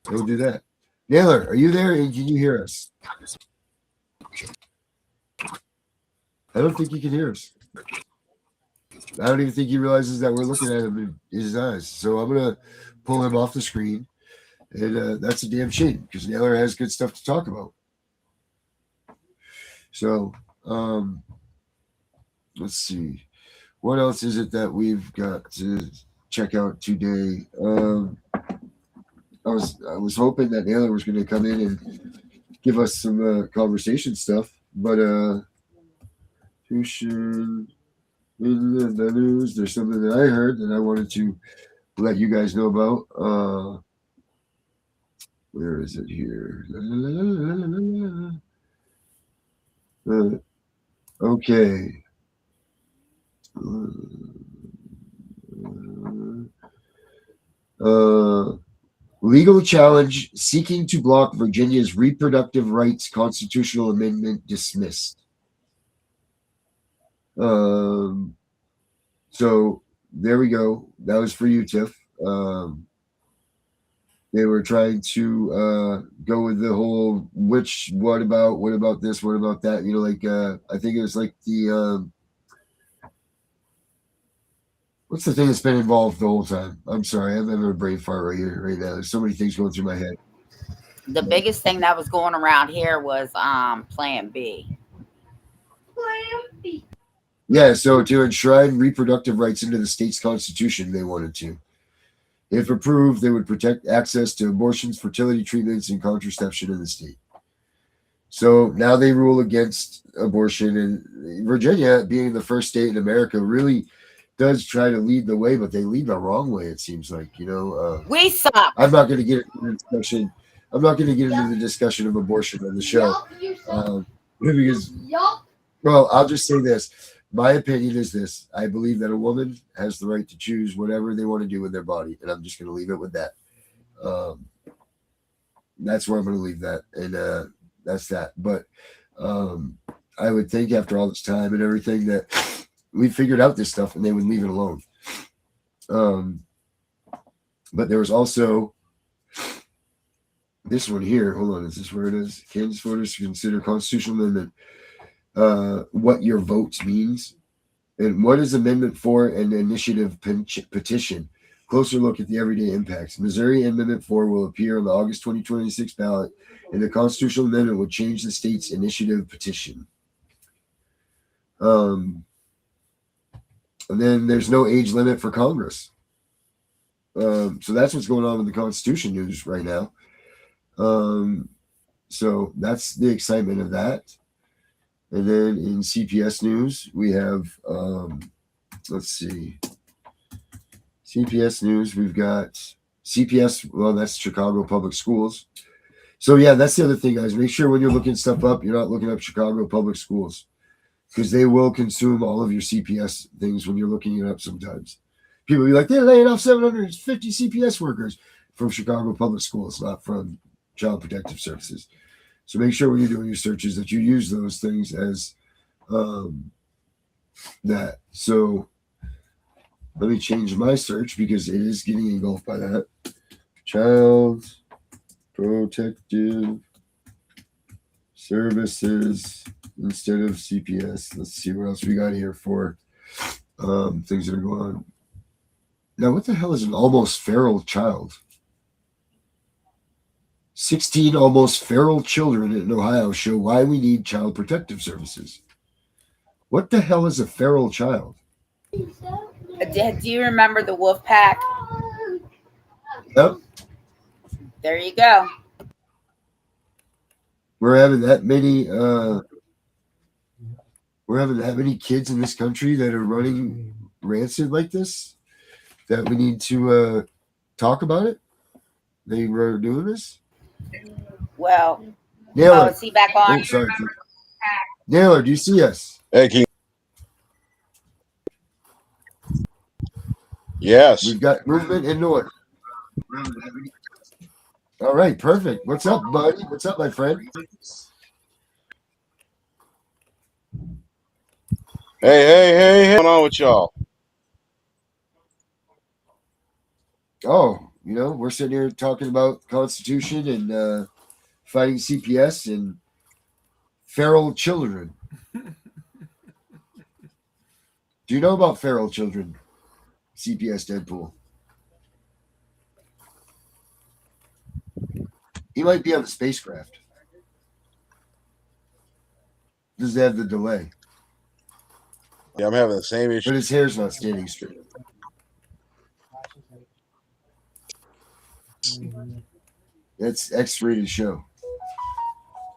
We'll do that. Naylor, are you there? And can you hear us? I don't think he can hear us. I don't even think he realizes that we're looking at him in his eyes. So I'm gonna pull him off the screen, and that's a damn shame because Naylor has good stuff to talk about. So let's see, what else is it that we've got to check out today? I was hoping that Naylor was going to come in and give us some conversation stuff, but tuition in the news, there's something that I heard that I wanted to let you guys know about. Where is it here? Okay. Legal challenge seeking to block Virginia's reproductive rights constitutional amendment dismissed. So there we go. That was for you, Tiff. They were trying to go with the whole what about this, what about that? You know, like I think it was like the what's the thing that's been involved the whole time? I'm sorry, I'm having a brain fart right here, right now. There's so many things going through my head. The biggest thing that was going around here was Plan B. Plan B. Yeah, so to enshrine reproductive rights into the state's constitution, they wanted to. If approved, they would protect access to abortions, fertility treatments, and contraception in the state. So now they rule against abortion, and Virginia, being the first state in America, really does try to lead the way, but they lead the wrong way. It seems like, you know. We suck. I'm not going to get into the discussion. I'm not going to get into the discussion of abortion on the show, because, well, I'll just say this. My opinion is this. I believe that a woman has the right to choose whatever they want to do with their body, and I'm just going to leave it with that. That's where I'm going to leave that, and that's that. But I would think after all this time and everything that we figured out this stuff, and they would leave it alone. But there was also this one here. Hold on, is this where it is? Kansas voters to consider constitutional amendment. What your vote means, and what is Amendment 4 an initiative petition? Closer look at the everyday impacts. Missouri Amendment 4 will appear on the August 2026 ballot, and the constitutional amendment would change the state's initiative petition. And then there's no age limit for Congress. So that's what's going on with the Constitution news right now. So that's the excitement of that. And then in CPS news, we have, let's see, CPS news, we've got CPS, well, that's Chicago Public Schools. So, yeah, that's the other thing, guys. Make sure when you're looking stuff up, you're not looking up Chicago Public Schools, because they will consume all of your CPS things when you're looking it up sometimes. People will be like, they're laying off 750 CPS workers from Chicago Public Schools, not from Child Protective Services. So make sure when you're doing your searches that you use those things as that. So let me change my search because it is getting engulfed by that. Child Protective Services instead of CPS. Let's see what else we got here for things that are going on. Now, what the hell is an almost feral child? 16 almost feral children in Ohio show why we need child protective services. What the hell is a feral child? Do you remember the wolf pack? Yep. There you go. We're having that many we're having to have any kids in this country that are running rancid like this, that we need to talk about it. They were doing this. Well, Naylor. is he back on? Oh, sorry. Naylor, do you see us? Hey, King. Yes. We've got movement and noise. All right, perfect. What's up, buddy? What's up, my friend? Hey, what's going on with y'all? Oh, we're sitting here talking about Constitution and fighting CPS and feral children. Do you know about feral children? CPS Deadpool. He might be on the spacecraft. Does it have the delay? Yeah, I'm having the same issue. But his hair's not standing straight. That's X-rated show.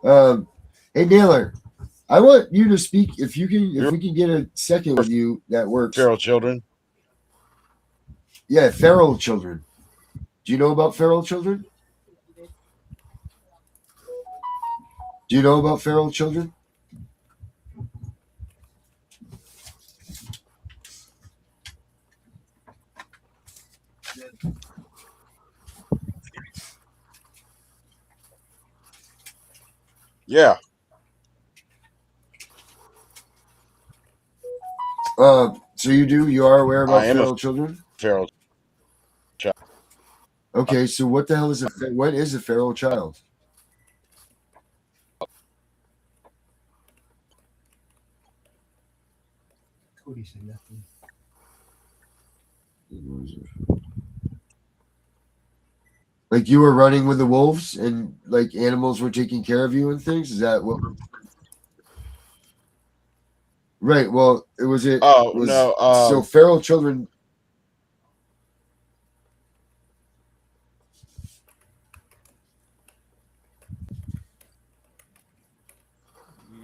Hey Naylor, I want you to speak. If we can get a second with you, that works. Feral children. Yeah, feral children. Do you know about feral children? Do you know about feral children? Yeah. So you are aware about I am feral children? Feral child. Okay, so what the hell is what is a feral child? Cody said nothing. Like you were running with the wolves and like animals were taking care of you and things? Is that what? Right. Well, No. So feral children.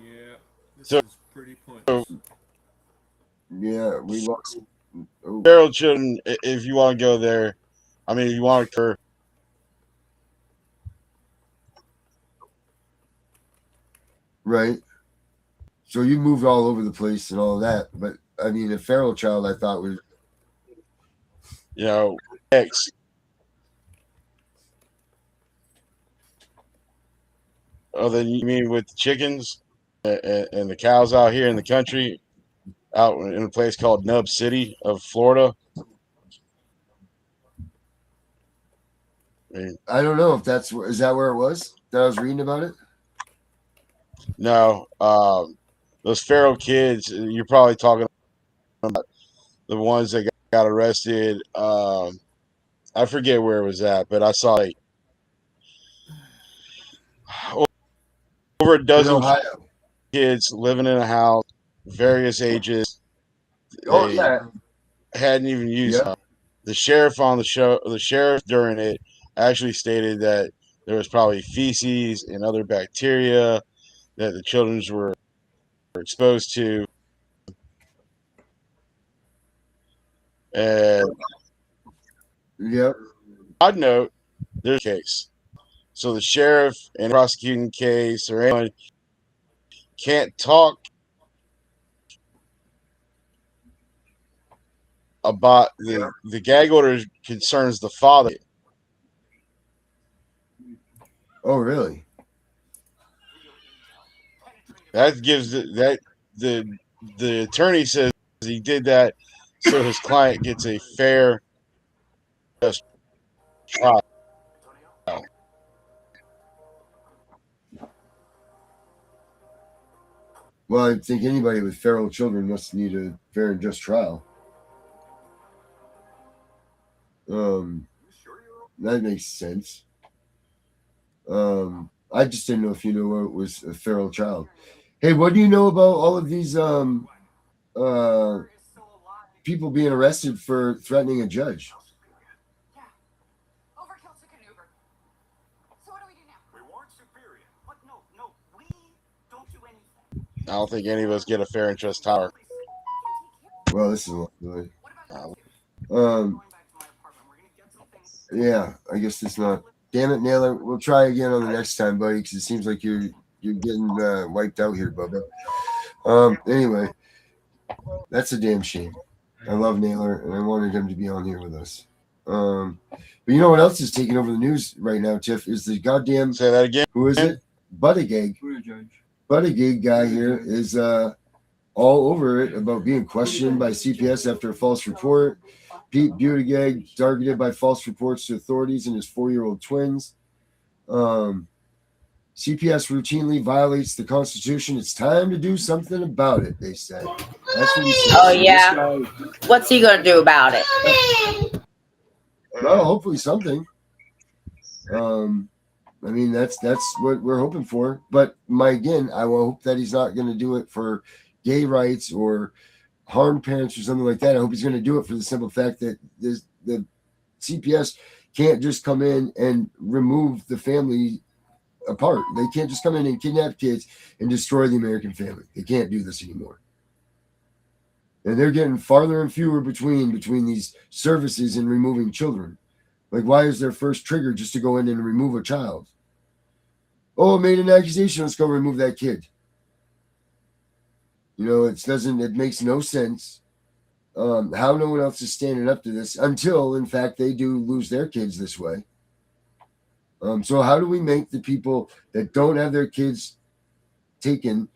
Yeah, this So- is pretty pointless. Yeah, we lost. Oh, Feral children. If you want to go there, I mean, if you want to. right. So you moved all over the place and all that, but I mean, a feral child, I thought was X. Oh, then you mean with the chickens and the cows out here in the country, out in a place called Nub City of Florida? I don't know if is that where it was that I was reading about it? No, those feral kids, you're probably talking about the ones that got arrested. I forget where it was at, but I saw like over a In dozen Ohio. kids living in a house, various ages. Oh They yeah. hadn't even used Yeah. the sheriff on the show. The sheriff during it actually stated that there was probably feces and other bacteria that the children were exposed to. And Yep. I'd note there's a case. So the sheriff and prosecuting case or anyone can't talk about the gag order concerns the father. Oh really? That gives that the attorney says he did that so his client gets a fair just trial. Well, I think anybody with feral children must need a fair and just trial. That makes sense. I just didn't know if you knew what was a feral child. Hey, what do you know about all of these people being arrested for threatening a judge? Overkill took an Uber. So what do we do now? We warn Superior. But no, we don't do anything. I don't think any of us get a fair and just tower. Well, this is really. Yeah, I guess it's not. Damn it, Naylor. We'll try again on the next time, buddy, because it seems like you're getting wiped out here, Bubba. Anyway, that's a damn shame. I love Naylor, and I wanted him to be on here with us. But you know what else is taking over the news right now, Tiff? Is the goddamn. Say that again. Who is it? Buttigieg. Buttigieg guy here is all over it about being questioned by CPS after a false report. Pete Buttigieg targeted by false reports to authorities and his 4-year-old twins. CPS routinely violates the Constitution. It's time to do something about it, they said. That's what he said. Oh, yeah. What's he going to do about it? Well, hopefully something. I mean, that's what we're hoping for. But again, I will hope that he's not going to do it for gay rights or harm parents or something like that. I hope he's going to do it for the simple fact that the CPS can't just come in and remove the family apart. They can't just come in and kidnap kids and destroy the American family. They can't do this anymore. And they're getting farther and fewer between these services and removing children. Like, why is their first trigger just to go in and remove a child? Oh, made an accusation. Let's go remove that kid. You know, it makes no sense how no one else is standing up to this until, in fact, they do lose their kids this way. So how do we make the people that don't have their kids taken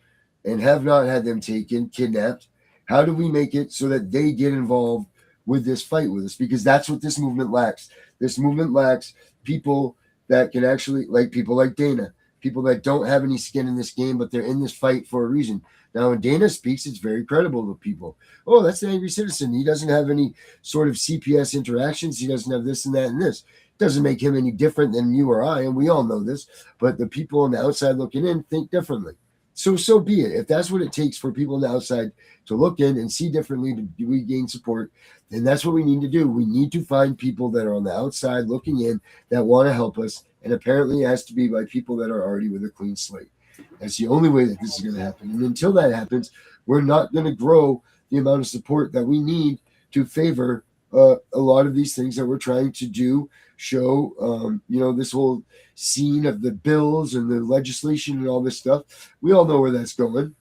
and have not had them taken, kidnapped, how do we make it so that they get involved with this fight with us? Because that's what this movement lacks. This movement lacks people that can actually, like people like Dana, people that don't have any skin in this game, but they're in this fight for a reason. Now, when Dana speaks, it's very credible to people. Oh, that's an angry citizen. He doesn't have any sort of CPS interactions. He doesn't have this and that and this. It doesn't make him any different than you or I, and we all know this. But the people on the outside looking in think differently. So be it. If that's what it takes for people on the outside to look in and see differently to regain support, then that's what we need to do. We need to find people that are on the outside looking in that want to help us. And apparently it has to be by people that are already with a clean slate. That's the only way that this is going to happen. And until that happens, we're not going to grow the amount of support that we need to favor a lot of these things that we're trying to do, show, this whole scene of the bills and the legislation and all this stuff. We all know where that's going.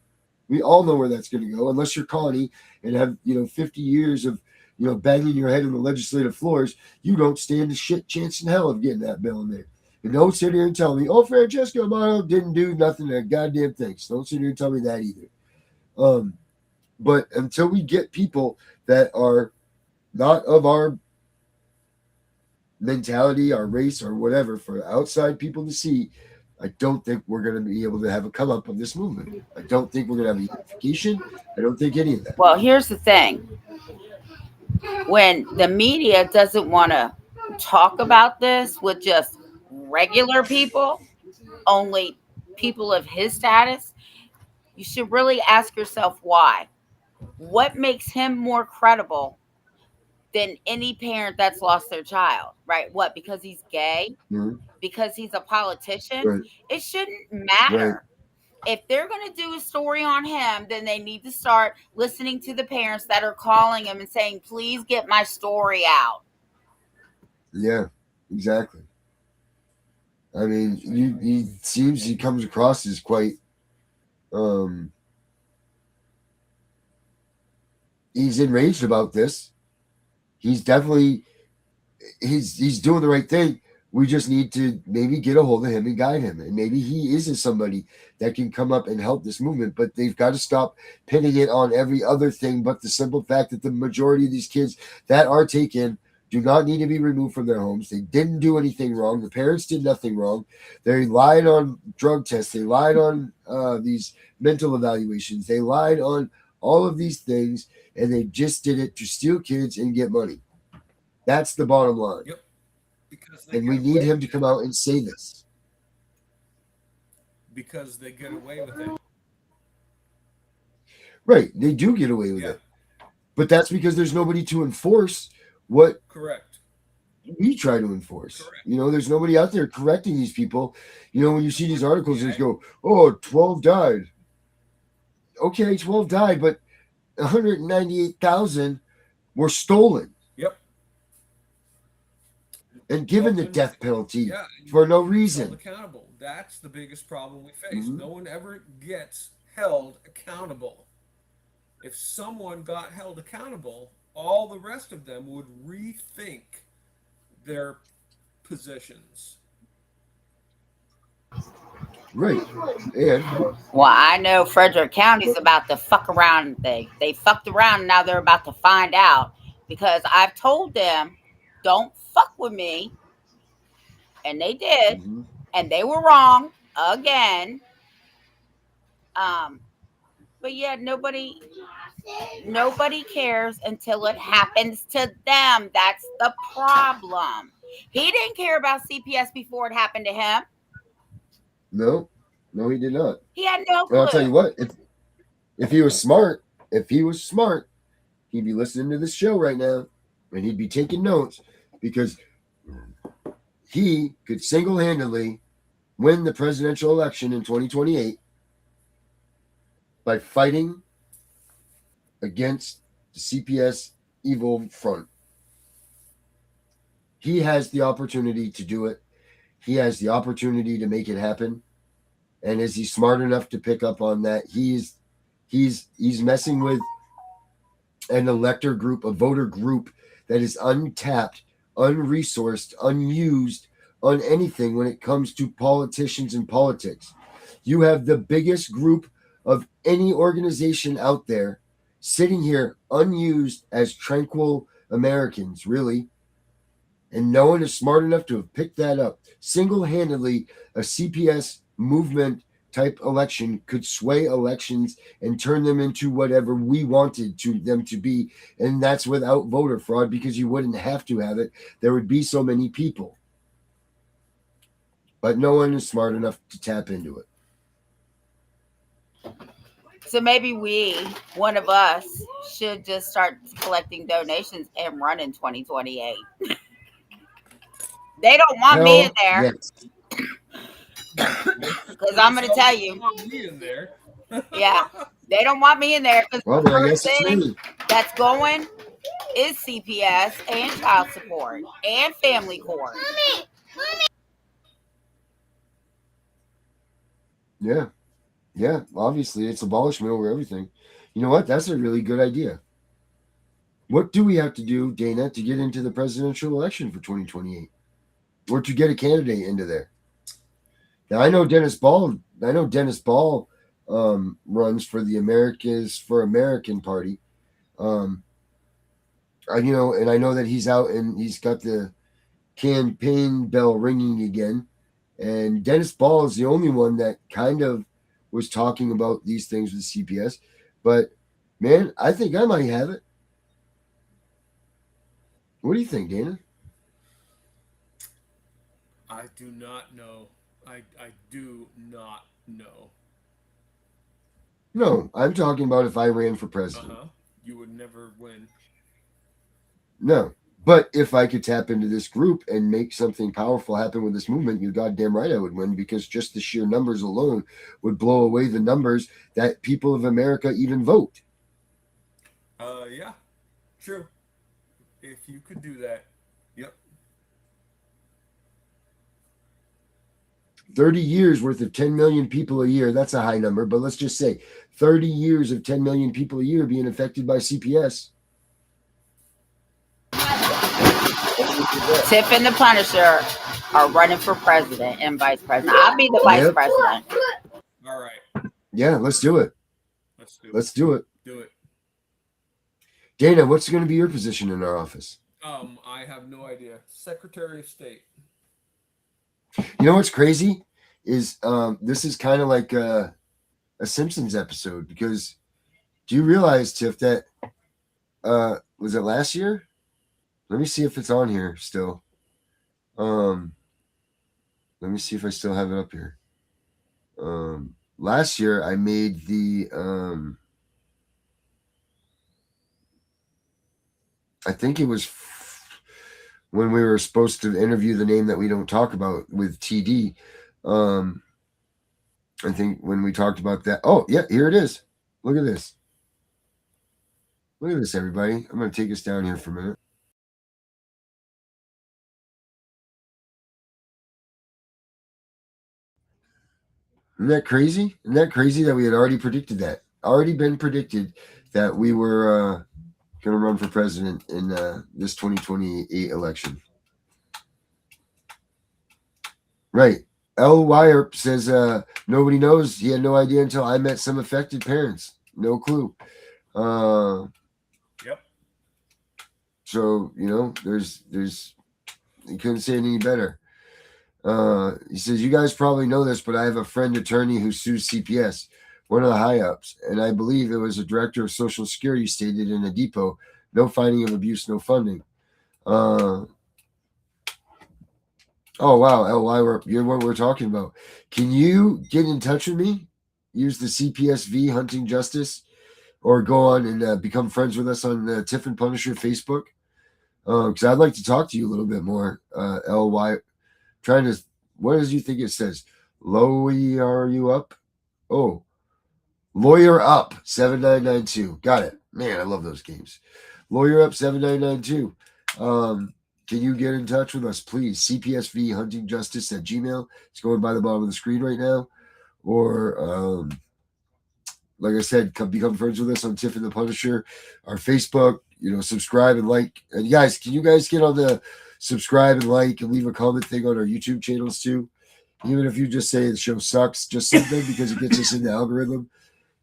We all know where that's going to go, unless you're Connie and have, 50 years of, banging your head on the legislative floors. You don't stand a shit chance in hell of getting that bill in there. And don't sit here and tell me, oh, Francesco Amaro didn't do nothing a goddamn thing. So don't sit here and tell me that either. But until we get people that are not of our mentality, our race, or whatever, for outside people to see, I don't think we're going to be able to have a come up of this movement. I don't think we're going to have a unification. I don't think any of that. Well, here's the thing. When the media doesn't want to talk about this with just regular people, only people of his status, you should really ask yourself why. What makes him more credible than any parent that's lost their child, right? What? Because he's gay? Mm-hmm. Because he's a politician? Right. It shouldn't matter. Right. If they're going to do a story on him, then they need to start listening to the parents that are calling him and saying, please get my story out. Yeah, exactly. I mean, he comes across as quite, he's enraged about this. He's definitely, he's doing the right thing. We just need to maybe get a hold of him and guide him. And maybe he is somebody that can come up and help this movement. But they've got to stop pinning it on every other thing but the simple fact that the majority of these kids that are taken do not need to be removed from their homes. They didn't do anything wrong. The parents did nothing wrong. They lied on drug tests. They lied on these mental evaluations. They lied on all of these things, and they just did it to steal kids and get money. That's the bottom line. Yep. And we need him to come out and say this. Because they get away with it. Right. They do get away with it. But that's because there's nobody to enforce what Correct. we try to enforce. Correct. There's nobody out there correcting these people. When you see these articles, they go, oh, 12 died. okay, 12 died, but 198,000 were stolen. Yep. And given the Well, death penalty yeah, for no held reason. accountable. That's the biggest problem we face. Mhm. No one ever gets held accountable. If someone got held accountable, all the rest of them would rethink their positions. Right. And Well, I know Frederick County's about to fuck around. They fucked around and now they're about to find out because I've told them, don't fuck with me. And they did. mhm. And they were wrong again. But yeah, nobody cares until it happens to them. That's the problem. He didn't care about CPS before it happened to him. No, he did not. He had no And I'll tell clue. you what, if he was smart, he'd be listening to this show right now and he'd be taking notes because he could single-handedly win the presidential election in 2028 by fighting against the CPS evil front. He has the opportunity to do it. He has the opportunity to make it happen. And is he smart enough to pick up on that? He's messing with an elector group, a voter group that is untapped, unresourced, unused on anything when it comes to politicians and politics. You have the biggest group of any organization out there sitting here unused as tranquil Americans, really. And no one is smart enough to have picked that up. Single-handedly, a CPS movement type election could sway elections and turn them into whatever we wanted them to be. And that's without voter fraud because you wouldn't have to have it. There would be so many people. But no one is smart enough to tap into it. So maybe one of us, should just start collecting donations and run in 2028. They don't want me in there. Yes. Because I'm going to tell you. Me in there. Yeah. They don't want me in there because Well, the then I first guess it's thing me. that's going is CPS and child support and family court. Yeah. Yeah. Obviously, it's abolishment over everything. You know what? That's a really good idea. What do we have to do, Dana, to get into the presidential election for 2028? Or to get a candidate into there? Now, I know Dennis Ball runs for the American Party. And I know that he's out and he's got the campaign bell ringing again. And Dennis Ball is the only one that kind of was talking about these things with CPS. But man, I think I might have it. What do you think, Dana? I do not know. I do not know. No, I'm talking about if I ran for president. You would never win. No. But if I could tap into this group and make something powerful happen with this movement, you're goddamn right I would win, because just the sheer numbers alone would blow away the numbers that people of America even vote. Yeah, true. If you could do that, yep. 30 years worth of 10 million people a year, that's a high number, but let's just say 30 years of 10 million people a year being affected by CPS. Tiff and The Punisher are running for president and vice president. I'll be the vice president. All right. Yeah, let's do it. Let's do it. Do it. Dana, what's going to be your position in our office? I have no idea. Secretary of State. You know what's crazy is this is kind of like a Simpsons episode, because do you realize, Tiff, that was it last year? Let me see if it's on here still. Let me see if I still have it up here. Last year I made the I think it was when we were supposed to interview the name that we don't talk about with TD. I think when we talked about that. Oh, yeah, here it is. Look at this. Look at this, everybody. I'm going to take us down here for a minute. Isn't that crazy? Isn't that crazy that we had already predicted that? Already been predicted that we were going to run for president in this 2028 election. Right. L. Wire says nobody knows. He had no idea until I met some affected parents. No clue. Yep. So, you know, there's he couldn't say it any better. He says, you guys probably know this, but I have a friend attorney who sues CPS, one of the high ups, and I believe it was a director of Social Security stated in a depot, no finding of abuse, no funding. Oh wow, LY, you're what we're talking about. Can you get in touch with me? Use the CPSV Hunting Justice, or go on and become friends with us on the Tiff and Punisher Facebook. Because I'd like to talk to you a little bit more. LY, trying to. What does you think it says? Lawyer you up? Oh, Lawyer Up 7992. Got it. Man, I love those games. Lawyer Up 7992. Can you get in touch with us, please? CPSV Hunting Justice at Gmail. It's going by the bottom of the screen right now. Or, like I said, become friends with us on Tiff and The Punisher, our Facebook. You know, subscribe and like. And guys, can you guys get on the subscribe and like and leave a comment thing on our YouTube channels too? Even if you just say the show sucks, just something because it gets us in the algorithm,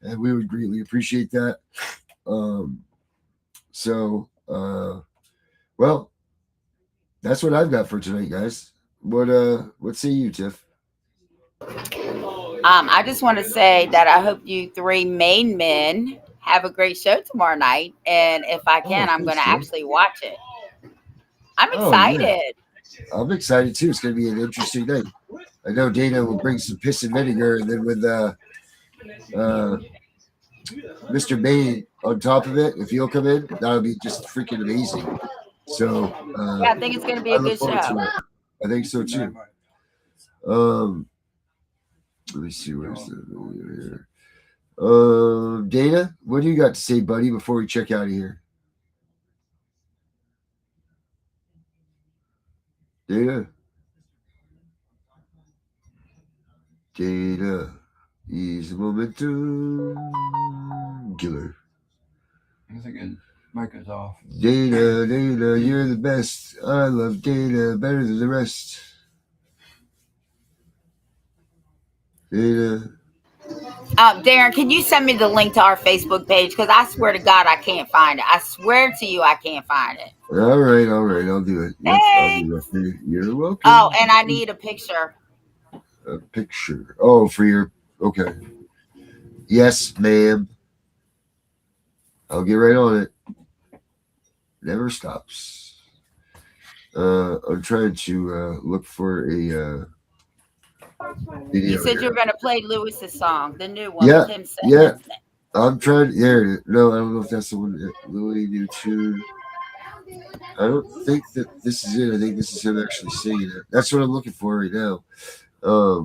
and we would greatly appreciate that. Well, that's what I've got for tonight, guys. What say you, Tiff? I just want to say that I hope you three main men have a great show tomorrow night, and if I can, I'm going to actually watch it. I'm excited. Yeah. I'm excited too. It's going to be an interesting night. I know Dana will bring some piss and vinegar, and then with Mr. Bain on top of it, if he'll come in, that'll be just freaking amazing. So yeah, I think it's going to be a good show. I think so too. Let me see where's the here. Dana, what do you got to say, buddy, before we check out of here? Dana, he's a momentum killer. I think it mic is off. Dana, you're the best. I love Dana better than the rest. Dana. Darren, can you send me the link to our Facebook page? Because I swear to God, I can't find it. I swear to you, I can't find it. All right. I'll do it. Hey. You're welcome. Oh, and I need a picture. A picture. Oh, for your. Okay. Yes, ma'am. I'll get right on it. Never stops. I'm trying to look for a video. You said you were going to play Lewis's song, the new one. Yeah, with him yeah. I'm trying. Yeah, no, I don't know if that's the one. Louis new tune. I don't think that this is it. I think this is him actually singing it. That's what I'm looking for right now. Let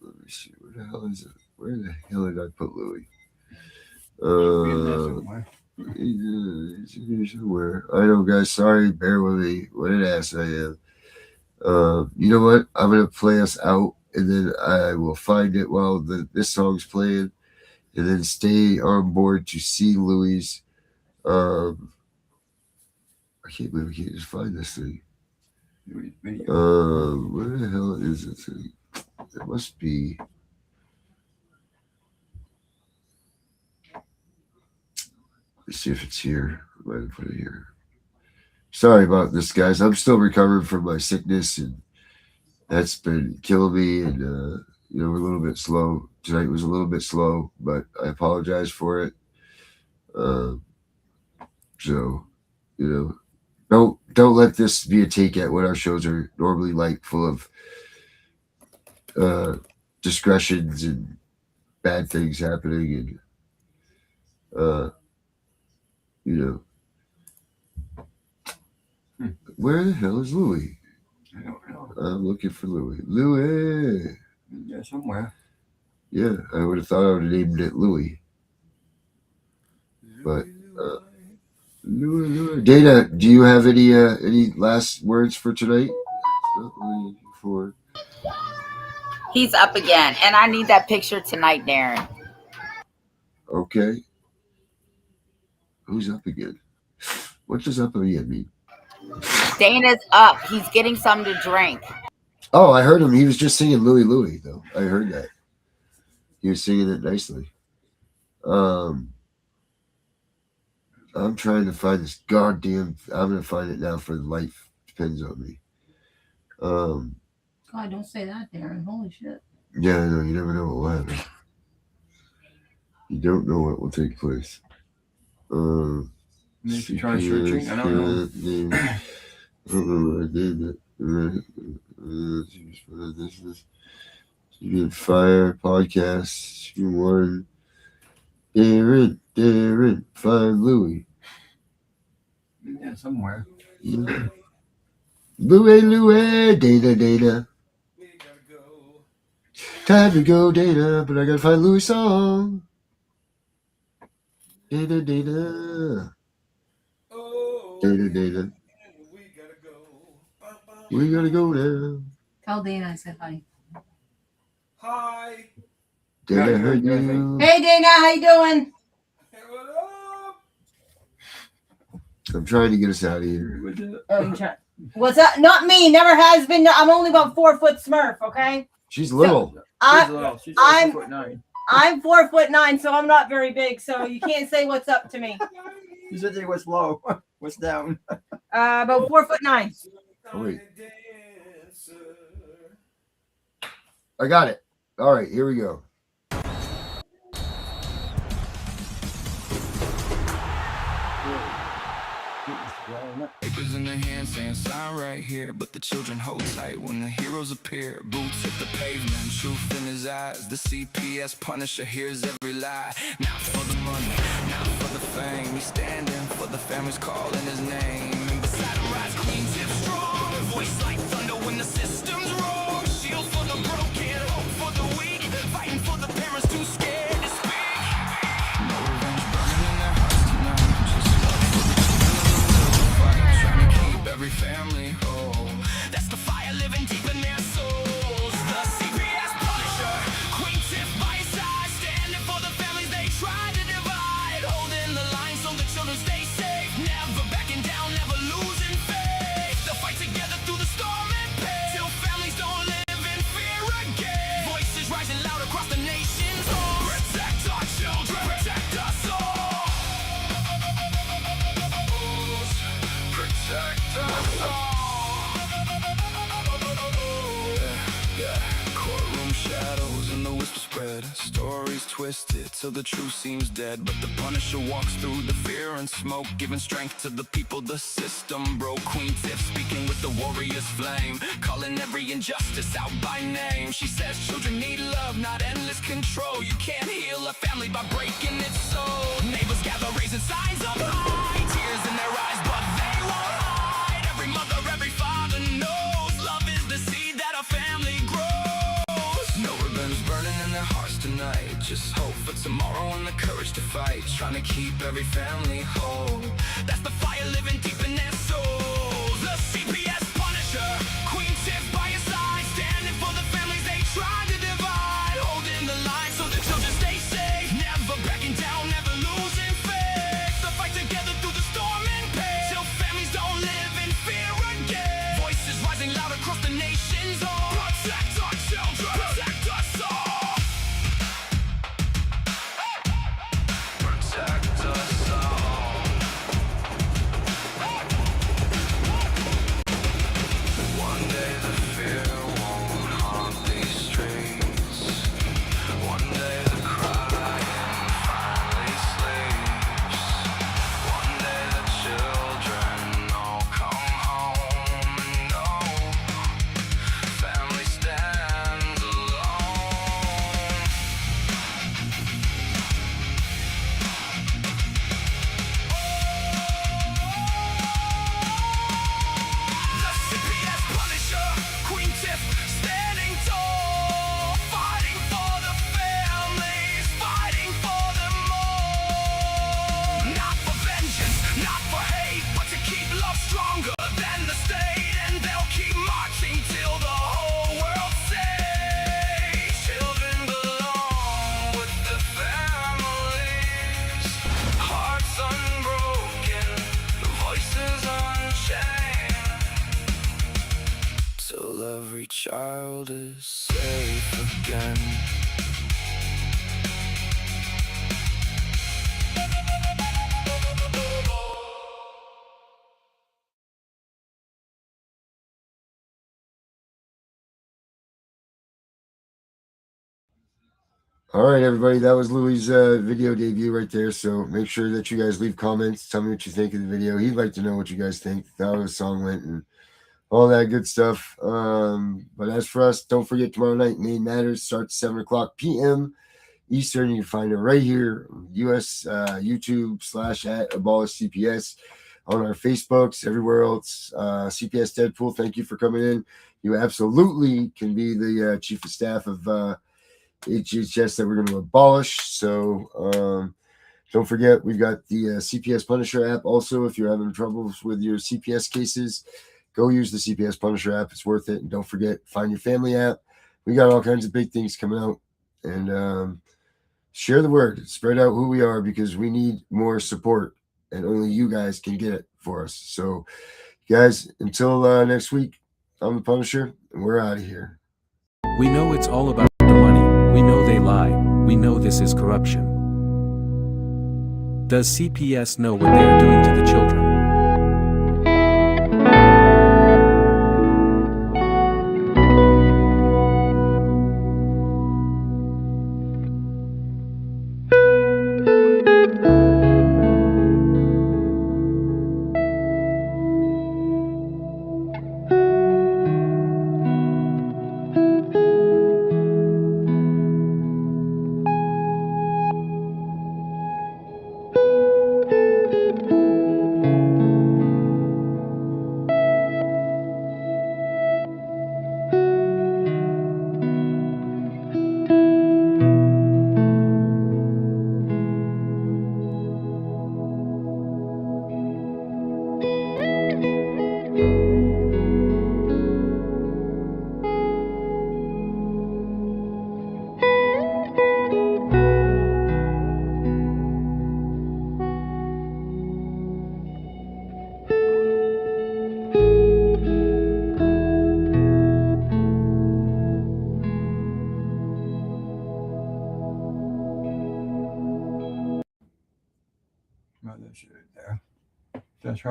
me see. Where the hell is it? Where the hell did I put Louis? He's somewhere. I know, guys. Sorry, bear with me. What an ass I am. You know what? I'm gonna play us out, and then I will find it while this song's playing, and then stay on board to see Louis. I can't believe I can't just find this thing. Where the hell is it thing? It must be. Let's see if it's here. I might have put it here. Sorry about this, guys. I'm still recovering from my sickness, and that's been killing me. And we're a little bit slow tonight. Was a little bit slow, but I apologize for it. So, don't let this be a take at what our shows are normally like, full of discretions and bad things happening, and where the hell is Louis? I don't know. I'm looking for Louis. Louis. Yeah, somewhere. Yeah, I would have thought I would have named it Louis. But Dana, do you have any last words for tonight? He's up again, and I need that picture tonight, Darren. Okay. Who's up again? What does up again mean? Dana's up. He's getting something to drink. Oh, I heard him. He was just singing Louie Louie, though. I heard that. He was singing it nicely. I'm trying to find this goddamn. I'm gonna find it now for life. Depends on me. God, don't say that, Darren. Holy shit. Yeah, I know. You never know what will happen. You don't know what will take place. If you try searching, I don't know. Fire podcast. One. Darren, find Louie. Yeah, somewhere. Yeah. Louie, Dana. Time to go, Dana, but I gotta find Louie' song. Dana. We gotta go now. Tell Dana I said hi. Hi. Dana heard you. Hey, Dana, how you doing? Hey, what up? I'm trying to get us out of here. What's up? Not me. Never has been. I'm only about 4 foot Smurf. Okay. She's little. She's little. She's I'm 4'9". I'm 4'9", so I'm not very big. So you can't say what's up to me. You said they what's low, what's down. About 4'9". Oh, wait. I got it. All right, here we go. Papers in the hand saying sign right here, but the children hold tight when the heroes appear. Boots hit the pavement, truth in his eyes. The CPS Punisher hears every lie. Not for the money, not for the fame. He's standing for the families calling his name. And beside him rides Queen Tiff strong, voice like thunder when the systems roar. Shield for the broken, hope for the weak, fighting for the parents too scared to speak. No revenge burning in their hearts tonight. Just love for the children trying to keep every family whole. That's the fire living deep in their souls. The CPS Punisher, Queen Tiff by his side, standing for the families they try to divide, holding the line so the children stay safe, never backing down, never losing faith. They'll fight together through the storm and pain, till families don't live in fear again. Voices rising loud across the nation's home. Protect our children, protect us all. Protect us all. Courtroom shadows and the whisper spread. Stories twisted till the truth seems dead. But the Punisher walks through the fear and smoke, giving strength to the people the system broke. Queen Tiff speaking with the warrior's flame, calling every injustice out by name. She says children need love, not endless control. You can't heal a family by breaking its soul. Neighbors gather raising signs up high, tears in their eyes but they won't hide. Every mother, every father knows love is the seed that a family grows. No revenge burning in their hearts tonight, just hope for tomorrow and the courage to fight, trying to keep every family whole. That's the fire living deep in their souls. The CPS Punisher, Queen Tiff by his side, standing for the families they try to divide, holding the line so the children stay safe, never backing down, never losing faith. They'll fight together through the storm and pain, till families don't live in fear again. Voices rising loud across the nation's home. Protect our children, protect us all. Protect us all. world is safe again. All right, everybody, that was Louis' video debut right there. So make sure that you guys leave comments. Tell me what you think of the video. He'd like to know what you guys think, how the song went, and all that good stuff. But as for us, don't forget tomorrow night, Main Matters starts 7 o'clock p.m. Eastern. You can find it right here, US YouTube / Abolish CPS, on our Facebooks, everywhere else. CPS Deadpool, thank you for coming in. You absolutely can be the chief of staff of HHS that we're going to abolish. So don't forget, we've got the CPS Punisher app. Also, if you're having troubles with your CPS cases, go use the CPS Punisher app. It's worth it. And don't forget, Find Your Family app. We got all kinds of big things coming out. And share the word. Spread out who we are, because we need more support. And only you guys can get it for us. So, guys, until next week, I'm the Punisher, and we're out of here. We know it's all about the money. We know they lie. We know this is corruption. Does CPS know what they are doing to the children? Mother should there. That's right.